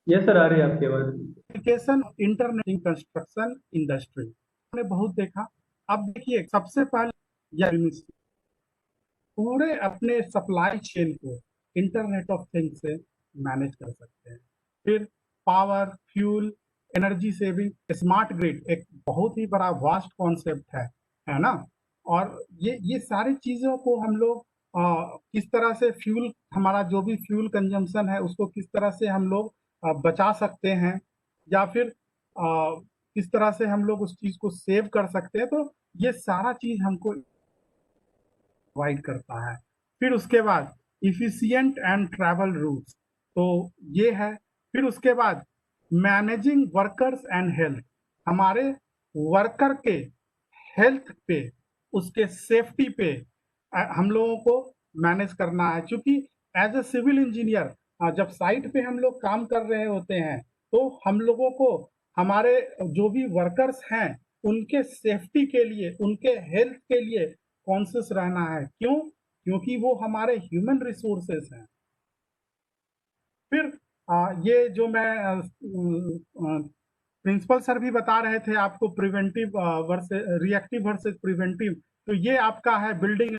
यस सर, आ रही है आपकी आवाज। Application internet in construction industry हमने बहुत देखा। अब देखिए सबसे पहले या पूरे अपने सप्लाई चेन को इंटरनेट ऑफ थिंग्स से मैनेज कर सकते हैं। फिर power, fuel, energy saving, smart grid एक बहुत ही बड़ा वास्ट कॉन्सेप्ट है ना। और ये सारी चीजों को हम लोग किस तरह से फ्यूल, हमारा जो भी फ्यूल कंजम्पशन है उसको किस तरह से हम लोग बचा सकते हैं, या फिर किस तरह से हम लोग उस चीज को सेव कर सकते हैं। तो ये सारा चीज हमको प्रोवाइड करता है। फिर उसके बाद इफिशिएंट एंड ट्रैवल रूट्स, तो ये है। फिर उसके बाद मैनेजिंग वर्कर्स एंड हेल्थ, हमारे वर्कर के हेल्थ पे, उसके सेफ्टी पे हम लोगों को मैनेज करना है। क्योंकि एज ए सिविल इंजीनियर जब साइट पे हम लोग काम कर रहे होते हैं तो हम लोगों को हमारे जो भी वर्कर्स हैं उनके सेफ्टी के लिए, उनके हेल्थ के लिए कॉन्शियस रहना है। क्यों? क्योंकि वो हमारे ह्यूमन रिसोर्सेस हैं। फिर ये जो मैं प्रिंसिपल सर भी बता रहे थे आपको, preventive versus reactive versus preventive, तो ये आपका है बिल्डिंग।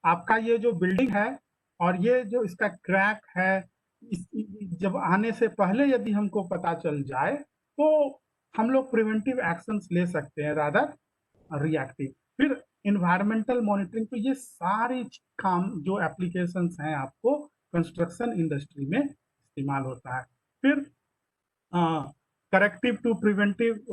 आपका ये जो बिल्डिंग है और ये जो इसका क्रैक है, जब आने से पहले यदि हमको पता चल जाए तो हम लोग प्रिवेंटिव एक्शंस ले सकते हैं रादर रिएक्टिव। फिर इन्वायरमेंटल मॉनिटरिंग, तो ये सारी काम जो एप्लीकेशंस हैं आपको कंस्ट्रक्शन इंडस्ट्री में इस्तेमाल होता है। फिर corrective to preventive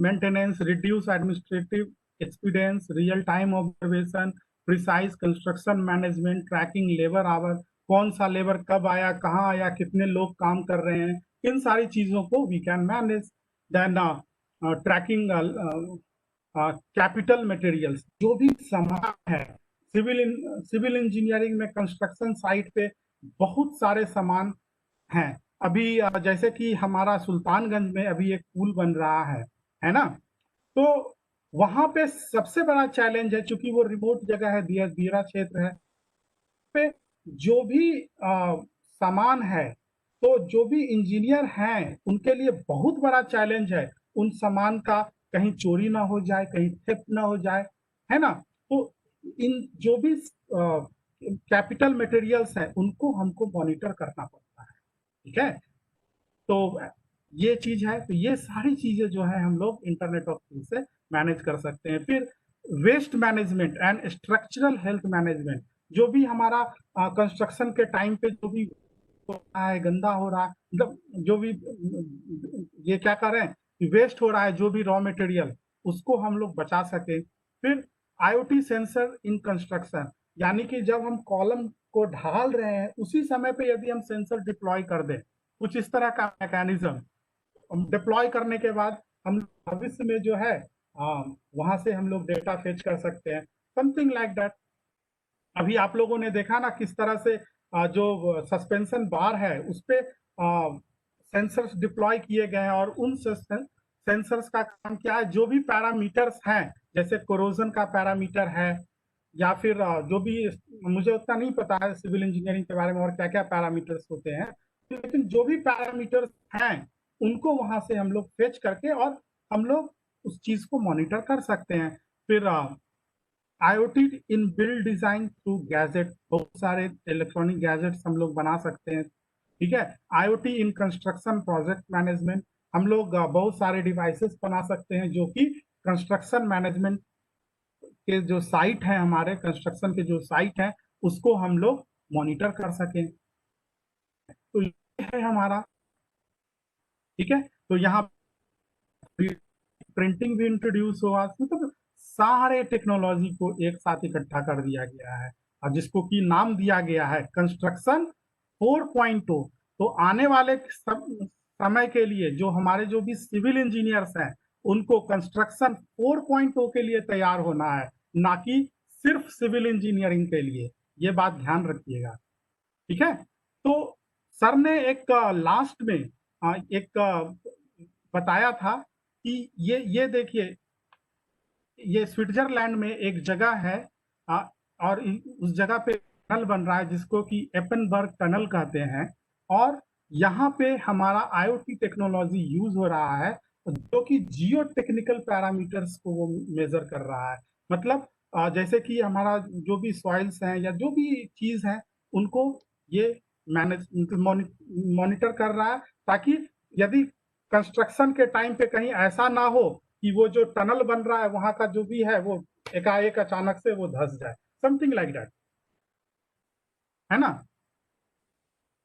maintenance, reduce administrative expedience, real time observation, precise construction management, tracking labour hour, कौन सा लेबर कब आया, कहाँ आया, कितने लोग काम कर रहे हैं, इन सारी चीजों को we can manage. Then tracking capital materials, जो भी सामान है सिविल इंजीनियरिंग में कंस्ट्रक्शन साइट पे बहुत सारे सामान हैं। अभी जैसे कि हमारा सुल्तानगंज में अभी एक पुल बन रहा है ना, तो वहां पे सबसे बड़ा चैलेंज है, चूंकि वो रिमोट जगह है, दियरा क्षेत्र है, पे जो भी सामान है, तो जो भी इंजीनियर हैं उनके लिए बहुत बड़ा चैलेंज है उन सामान का कहीं चोरी ना हो जाए, कहीं थेफ्ट ना हो जाए, है ना। तो इन जो भी कैपिटल मटेरियल्स हैं उनको हमको मॉनिटर करना पड़ता है, ठीक है। तो ये चीज है, तो ये सारी चीजें जो है हम लोग इंटरनेट ऑफ थिंग्स से मैनेज कर सकते हैं। फिर waste management and structural health management, जो भी हमारा कंस्ट्रक्शन के टाइम पे जो भी हो रहा है, गंदा हो रहा है, मतलब जो भी ये क्या कर रहे हैं, वेस्ट हो रहा है, जो भी रॉ मटेरियल, उसको हम लोग बचा सके। फिर IoT सेंसर इन कंस्ट्रक्शन, यानी कि जब हम कॉलम को ढाल रहे हैं उसी समय पे यदि हम सेंसर डिप्लॉय कर दें, कुछ इस तरह का मैकेनिज्म डिप्लॉय करने के बाद हम भविष्य में जो है वहां से हम लोग डेटा फेच कर सकते हैं, समथिंग लाइक दैट। अभी आप लोगों ने देखा ना किस तरह से जो सस्पेंशन बार है उस पे सेंसर्स डिप्लॉय किए गए हैं, और उन सेंसर्स का काम क्या है, जो भी पैरामीटर्स हैं, जैसे कोरोजन का पैरामीटर है, या फिर जो भी, मुझे उतना नहीं पता है सिविल इंजीनियरिंग के बारे में और क्या क्या पैरामीटर्स होते हैं, लेकिन जो भी पैरामीटर्स हैं उनको वहां से हम लोग फेच करके और हम लोग उस चीज को मॉनिटर कर सकते हैं। फिर IoT in build design through gadget, बहुत सारे इलेक्ट्रॉनिक गैजेट्स हम लोग बना सकते हैं, ठीक है। IoT in construction project management, हम लोग बहुत सारे डिवाइसेस बना सकते हैं जो कि कंस्ट्रक्शन मैनेजमेंट के जो साइट है, हमारे कंस्ट्रक्शन के जो साइट है, उसको हम लोग मॉनिटर कर सकें। तो ये है हमारा, ठीक है। तो यहाँ प्रिंटिंग भी इंट्रोड्यूस हुआ, मतलब सारे टेक्नोलॉजी को एक साथ इकट्ठा कर दिया गया है, और जिसको कि नाम दिया गया है कंस्ट्रक्शन 4.0। तो आने वाले समय के लिए जो हमारे जो भी सिविल इंजीनियर्स हैं उनको कंस्ट्रक्शन 4.0 के लिए तैयार होना है, ना कि सिर्फ सिविल इंजीनियरिंग के लिए। ये बात ध्यान रखिएगा, ठीक है। तो सर ने एक लास्ट में एक बताया था कि ये देखिए, ये स्विट्जरलैंड में एक जगह है और उस जगह पे टनल बन रहा है जिसको कि एपनबर्ग टनल कहते हैं, और यहाँ पे हमारा IoT टेक्नोलॉजी यूज हो रहा है जो कि जियो टेक्निकल पैरामीटर्स को वो मेजर कर रहा है। मतलब जैसे कि हमारा जो भी सॉइल्स हैं या जो भी चीज है उनको ये मैनेज मॉनिटर कर रहा है, ताकि यदि कंस्ट्रक्शन के टाइम पे कहीं ऐसा ना हो कि वो जो टनल बन रहा है वहां का जो भी है वो एकाएक अचानक से वो धंस जाए, समथिंग लाइक दैट, है ना।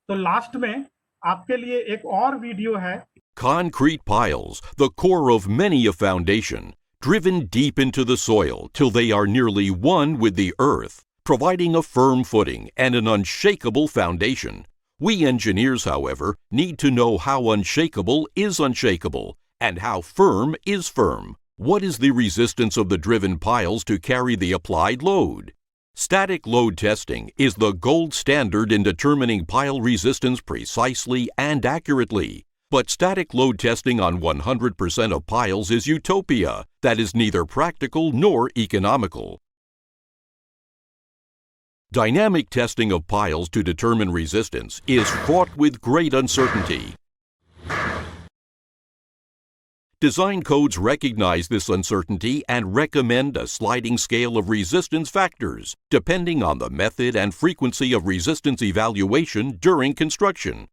तो लास्ट में आपके लिए एक और वीडियो है। Concrete piles, the core of many a foundation, driven deep into the soil till they are nearly one with the earth, providing a firm footing and an unshakable foundation. We engineers, however, need to know how unshakable is unshakable and how firm is firm. What is the resistance of the driven piles to carry the applied load? Static load testing is the gold standard in determining pile resistance precisely and accurately. But static load testing on 100% of piles is utopia that is neither practical nor economical. Dynamic testing of piles to determine resistance is fraught with great uncertainty. Design codes recognize this uncertainty and recommend a sliding scale of resistance factors, depending on the method and frequency of resistance evaluation during construction.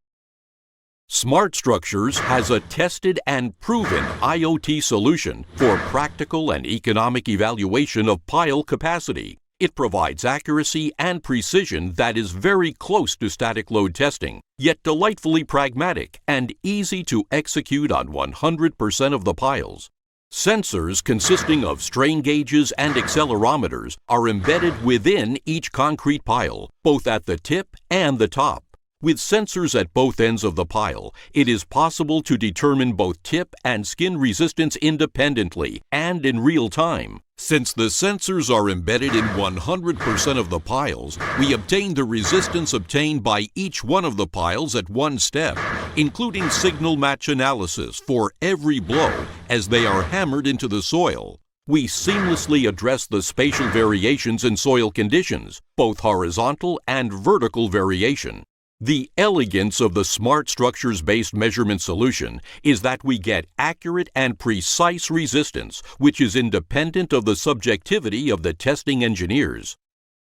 Smart Structures has a tested and proven IoT solution for practical and economic evaluation of pile capacity. It provides accuracy and precision that is very close to static load testing, yet delightfully pragmatic and easy to execute on 100% of the piles. Sensors consisting of strain gauges and accelerometers are embedded within each concrete pile, both at the tip and the top. With sensors at both ends of the pile, it is possible to determine both tip and skin resistance independently and in real time. Since the sensors are embedded in 100% of the piles, we obtain the resistance obtained by each one of the piles at one step, including signal match analysis for every blow as they are hammered into the soil. We seamlessly address the spatial variations in soil conditions, both horizontal and vertical variation. The elegance of the Smart Structures-based measurement solution is that we get accurate and precise resistance, which is independent of the subjectivity of the testing engineers.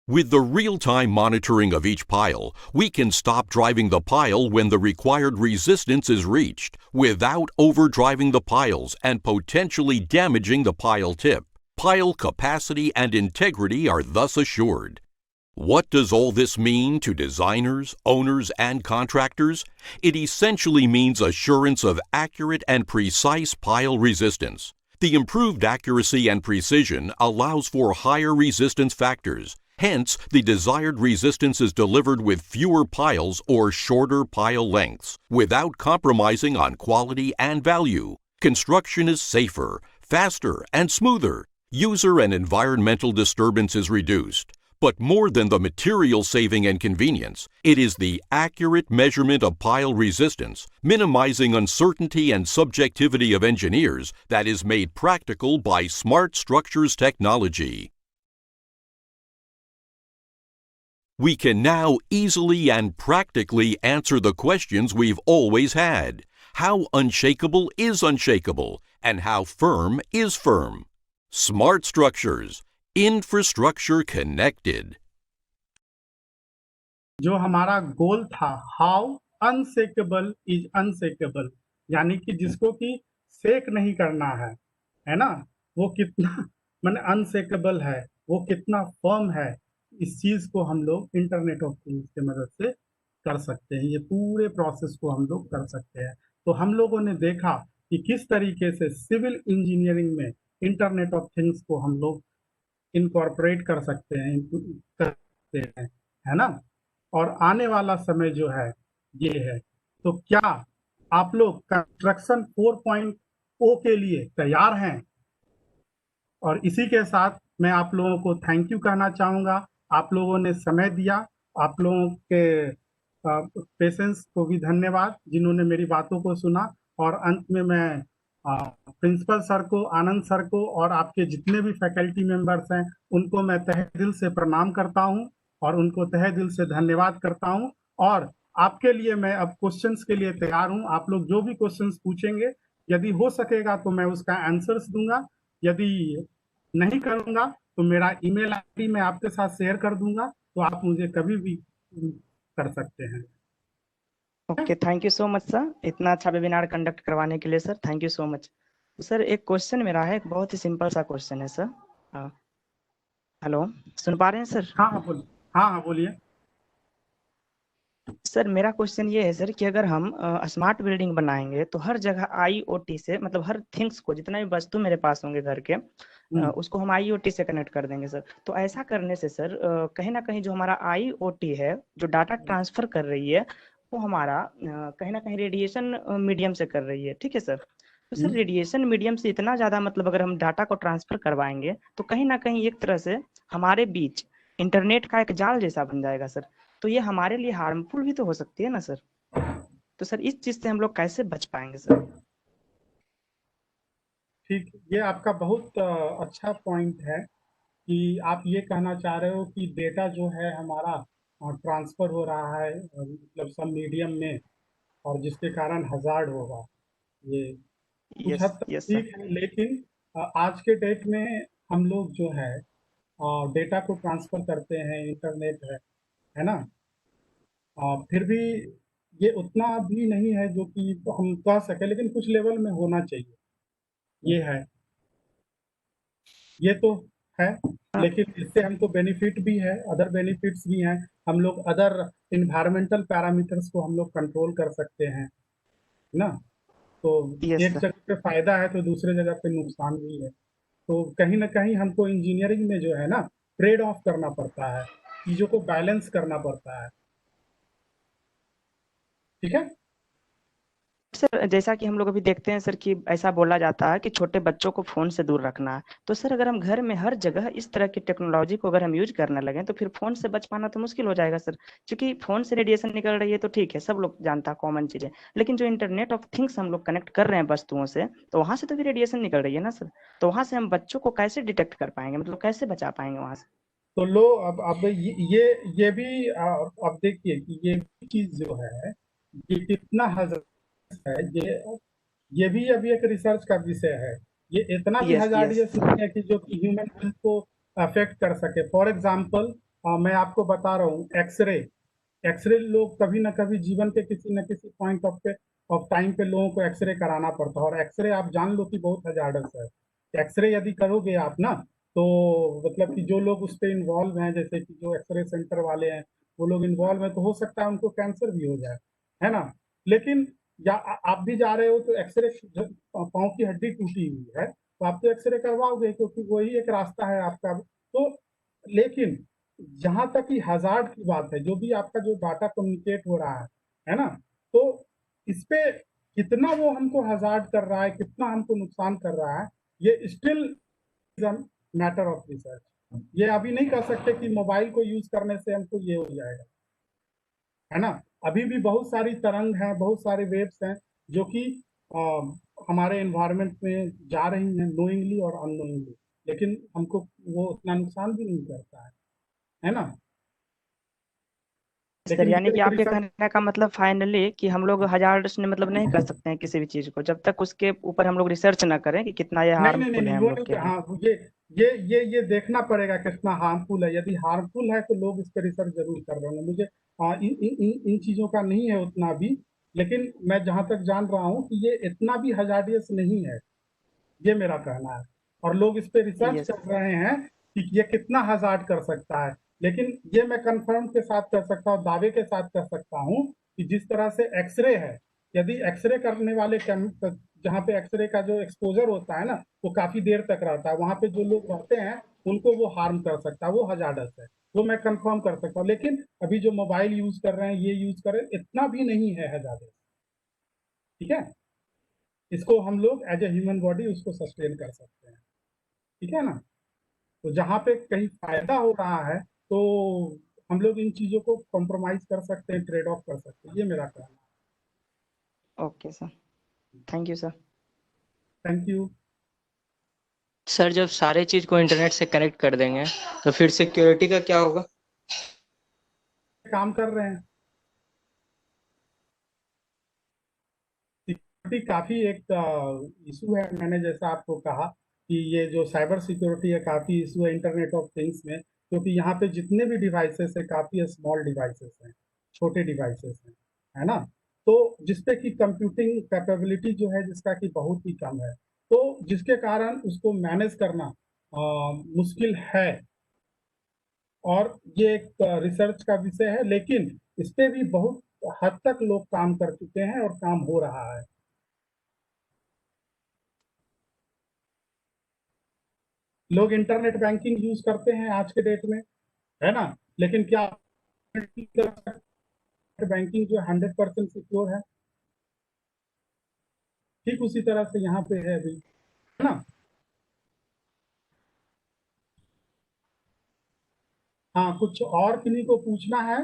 With the real-time monitoring of each pile, we can stop driving the pile when the required resistance is reached, without overdriving the piles and potentially damaging the pile tip. Pile capacity and integrity are thus assured. What does all this mean to designers, owners, and contractors? It essentially means assurance of accurate and precise pile resistance. The improved accuracy and precision allows for higher resistance factors. Hence, the desired resistance is delivered with fewer piles or shorter pile lengths, without compromising on quality and value. Construction is safer, faster, and smoother. User and environmental disturbance is reduced. But more than the material saving and convenience, it is the accurate measurement of pile resistance, minimizing uncertainty and subjectivity of engineers, that is made practical by Smart Structures technology. We can now easily and practically answer the questions we've always had. How unshakable is unshakable, and how firm is firm? Smart Structures. Infrastructure connected. जो हमारा गोल था, how अनसेकेबल is अनसेकेबल, यानी कि जिसको कि सेक नहीं करना है ना, वो कितना माने अनसेकेबल है, वो कितना फर्म है, इस चीज को हम लोग इंटरनेट ऑफ थिंग्स की मदद से कर सकते हैं। ये पूरे प्रोसेस को हम लोग कर सकते हैं। तो हम लोगों ने देखा कि किस तरीके से सिविल इंजीनियरिंग में इंटरनेट ऑफ थिंग्स को हम लोग इनकॉर्पोरेट कर सकते हैं, है ना। और आने वाला समय जो है ये है। तो क्या आप लोग कंस्ट्रक्शन 4.0 के लिए तैयार हैं? और इसी के साथ मैं आप लोगों को थैंक यू कहना चाहूँगा। आप लोगों ने समय दिया, आप लोगों के पेशेंस को भी धन्यवाद जिन्होंने मेरी बातों को सुना। और अंत में मैं प्रिंसिपल सर को, आनंद सर को और आपके जितने भी फैकल्टी मेंबर्स हैं उनको मैं तहे दिल से प्रणाम करता हूं और उनको तहे दिल से धन्यवाद करता हूं। और आपके लिए मैं अब क्वेश्चंस के लिए तैयार हूं। आप लोग जो भी क्वेश्चंस पूछेंगे, यदि हो सकेगा तो मैं उसका आंसर्स दूंगा, यदि नहीं करूंगा तो मेरा ईमेल आईडी मैं आपके साथ शेयर कर दूंगा, तो आप मुझे कभी भी कर सकते हैं। Okay, thank you so much sir, इतना अच्छा वेबिनार कंडक्ट करवाने के लिए sir, thank you so much. Sir एक क्वेश्चन मेरा है, एक बहुत ही सिंपल सा क्वेश्चन है सर। हेलो, सुन पा रहे हैं सर? हाँ बोलिए। हाँ बोलिए सर। मेरा क्वेश्चन ये है सर कि अगर हम स्मार्ट बिल्डिंग बनाएंगे तो हर जगह आईओटी से, मतलब हर थिंग्स को, जितना भी वस्तु मेरे पास होंगे घर के, उसको हम आईओटी से कनेक्ट कर देंगे सर। तो ऐसा करने से सर कहीं ना कहीं जो हमारा आईओटी है, जो डाटा ट्रांसफर कर रही है, वो हमारा कहीं ना कहीं रेडिएशन मीडियम से कर रही है, ठीक है सर। तो सर रेडिएशन मीडियम से इतना ज्यादा, मतलब अगर हम डाटा को ट्रांसफर करवाएंगे तो कहीं ना कहीं एक तरह से हमारे बीच इंटरनेट का एक जाल जैसा बन जाएगा सर। तो ये हमारे लिए हार्मफुल भी तो हो सकती है ना सर। तो सर इस चीज से हम लोग कैसे बच पाएंगे सर? ठीक, ये आपका बहुत अच्छा पॉइंट है कि आप ये कहना चाह रहे हो कि डेटा जो है हमारा ट्रांसफर हो रहा है मतलब सब मीडियम में, और जिसके कारण हजार्ड होगा। ये कुछ हद तक यस सर। ठीक है, लेकिन आज के डेट में हम लोग जो है डेटा को ट्रांसफर करते हैं, इंटरनेट है ना। फिर भी ये उतना भी नहीं है जो कि हम कह सके, लेकिन कुछ लेवल में होना चाहिए, ये है, ये तो है। लेकिन इससे हमको बेनिफिट भी है, अदर बेनिफिट्स भी हैं। हम लोग अदर इन्वायरमेंटल पैरामीटर्स को हम लोग कंट्रोल कर सकते हैं ना। तो यस एक सर। जगह पे फायदा है तो दूसरे जगह पे नुकसान भी है। तो कहीं ना कहीं हमको इंजीनियरिंग में जो है ना ट्रेड ऑफ करना पड़ता है, चीजों को बैलेंस करना पड़ता है। ठीक है। सर जैसा कि हम लोग अभी देखते हैं सर कि ऐसा बोला जाता है कि छोटे बच्चों को फोन से दूर रखना है। तो सर अगर हम घर में हर जगह इस तरह की टेक्नोलॉजी को अगर हम यूज करने लगे तो फिर फोन से बच पाना तो मुश्किल हो जाएगा सर। क्योंकि फोन से रेडिएशन निकल रही है तो ठीक है, सब लोग जानता है, कॉमन चीज है। लेकिन जो इंटरनेट ऑफ थिंग्स हम लोग कनेक्ट कर रहे हैं वस्तुओं से, तो वहां से तो भी रेडिएशन निकल रही है ना सर। तो वहां से हम बच्चों को कैसे डिटेक्ट कर पाएंगे, मतलब कैसे बचा पाएंगे वहां से? तो लो, अब ये भी अब देखिए कि ये चीज जो है ये कितना हजार है, ये भी अभी एक रिसर्च का विषय है। ये इतना भी यस यस। हजार्डियस नहीं है कि जो कि ह्यूमन हेल्थ को अफेक्ट कर सके। फॉर एग्जांपल मैं आपको बता रहा हूँ, एक्सरे। एक्सरे लोग कभी ना कभी जीवन के किसी न किसी पॉइंट ऑफ टाइम पे लोगों को एक्सरे कराना पड़ता है, और एक्सरे आप जान लो कि बहुत हजार्डस है। एक्सरे यदि करोगे आप ना, तो मतलब कि जो लोग उस पर इन्वॉल्व हैं, जैसे कि जो एक्सरे सेंटर वाले हैं, वो लोग इन्वॉल्व हैं, तो हो सकता है उनको कैंसर भी हो जाए, है ना। लेकिन या आप भी जा रहे हो तो एक्सरे, पाँव की हड्डी टूटी हुई है तो आप तो एक्सरे करवाओगे, क्योंकि वही एक रास्ता है आपका। तो लेकिन जहां तक कि हजार्ड की बात है, जो भी आपका जो डाटा कम्युनिकेट हो रहा है ना, तो इस पे कितना वो हमको हजार्ड कर रहा है, कितना हमको नुकसान कर रहा है, ये स्टिल मैटर ऑफ रिसर्च। ये अभी नहीं कह सकते कि मोबाइल को यूज करने से हमको ये हो जाएगा, है ना। अभी भी बहुत सारी तरंग हैं, बहुत सारे वेव्स हैं जो कि हमारे एनवायरनमेंट में जा रही हैं, नोइंगली और अननोइंगली, लेकिन हमको वो उतना नुकसान भी नहीं करता है ना। सर लेकिन यानी ये कि एक आपके रिसर्च, कहने का मतलब फाइनली कि हम लोग हजार्ड्स ने मतलब नहीं कर सकते हैं किसी भी चीज को, जब तक उसके ऊपर हम लोग रिसर्च ना करें कि कितना ये नहीं नहीं नहीं हार्मफुल है नहीं, हम वो लोग के नहीं, लिए। हाँ ये देखना पड़ेगा कितना हार्मफुल है। यदि हार्मफुल है तो लोग इस पर रिसर्च जरूर कर रहे होंगे। मुझे इन चीजों का नहीं है उतना भी, लेकिन मैं जहां तक जान रहा हूँ कि ये इतना भी हजार्डियस नहीं है, ये मेरा कहना है। और लोग इस पे रिसर्च यस कर रहे हैं कि ये कितना हजार्ड कर सकता है। लेकिन ये मैं कंफर्म के साथ कर सकता हूँ, दावे के साथ कर सकता हूँ कि जिस तरह से एक्सरे है, यदि एक्सरे करने वाले जहाँ पे एक्सरे का जो एक्सपोजर होता है ना, वो काफी देर तक रहता है, वहां पे जो लोग रहते हैं उनको वो हार्म कर सकता है, वो हजार्डस है, वो मैं कंफर्म कर सकता हूँ। लेकिन अभी जो मोबाइल यूज कर रहे हैं, ये यूज कर रहे हैं, इतना भी नहीं है हजार्डस। ठीक है, इसको हम लोग एज ए ह्यूमन बॉडी उसको सस्टेन कर सकते हैं। ठीक है ना। तो जहाँ पे कहीं फायदा हो रहा है तो हम लोग इन चीजों को कॉम्प्रोमाइज कर सकते हैं, ट्रेड ऑफ कर सकते हैं, ये मेरा कहना okay sir, thank you sir. है। Thank you. सर जब सारे चीज को इंटरनेट से कनेक्ट कर देंगे तो फिर सिक्योरिटी का क्या होगा? काम कर रहे हैं, सिक्योरिटी काफी एक इशू है। मैंने जैसा आपको कहा कि ये जो साइबर सिक्योरिटी है काफी इशू है इंटरनेट ऑफ थिंग्स में, क्योंकि यहाँ पे जितने भी डिवाइसेस है काफी स्मॉल डिवाइसेस हैं, छोटे डिवाइसेस हैं, है ना। तो जिसपे कि कंप्यूटिंग कैपेबिलिटी जो है जिसका कि बहुत ही कम है, तो जिसके कारण उसको मैनेज करना मुश्किल है। और ये एक रिसर्च का विषय है, लेकिन इस पे भी बहुत हद तक लोग काम कर चुके हैं और काम हो रहा है। लोग इंटरनेट बैंकिंग यूज करते हैं आज के डेट में, है ना। लेकिन क्या बैंकिंग जो 100% सिक्योर है? ठीक उसी तरह से यहाँ पे है अभी, है ना। हाँ, कुछ और किन्हीं को पूछना है?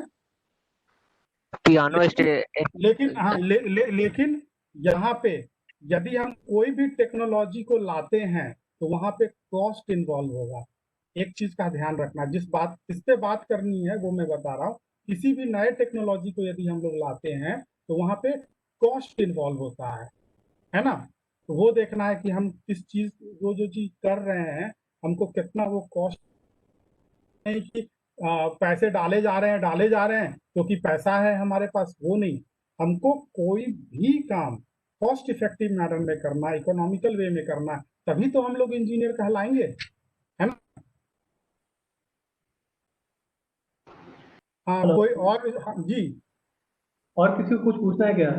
पियानो लेकिन स्टे लेकिन हाँ लेकिन यहाँ पे यदि हम कोई भी टेक्नोलॉजी को लाते हैं तो वहां पे कॉस्ट इन्वॉल्व होगा। एक चीज का ध्यान रखना, जिस पे बात करनी है वो मैं बता रहा हूँ। किसी भी नए टेक्नोलॉजी को यदि हम लोग लाते हैं तो वहां पे कॉस्ट इन्वॉल्व होता है ना। वो देखना है कि हम किस चीज जो चीज कर रहे हैं हमको कितना वो कॉस्ट, नहीं कि पैसे डाले जा रहे हैं क्योंकि पैसा है हमारे पास, वो नहीं। हमको कोई भी काम कॉस्ट इफेक्टिव मैनर में करना, इकोनॉमिकल वे में करना, तभी तो हम लोग इंजीनियर कहलाएंगे, है ना। हाँ, कोई और? हाँ, जी, और किसी को कुछ पूछना है क्या?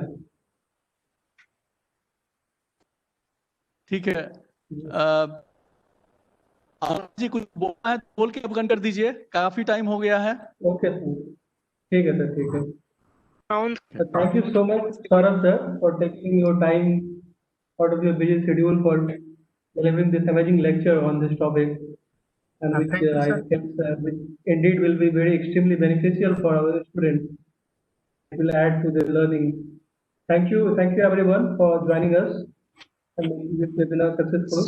ठीक है, जी कुछ बोलना है बोल के बंद कर दीजिए, काफी टाइम हो गया है। ओके सर, ठीक है सर, ठीक है। Thank you so much, Saurabh sir, for taking your time out of your busy schedule for delivering this amazing lecture on this topic, and which thank you, I sir. think which indeed will be very extremely beneficial for our students. It will add to their learning. Thank you everyone for joining us and making this webinar successful.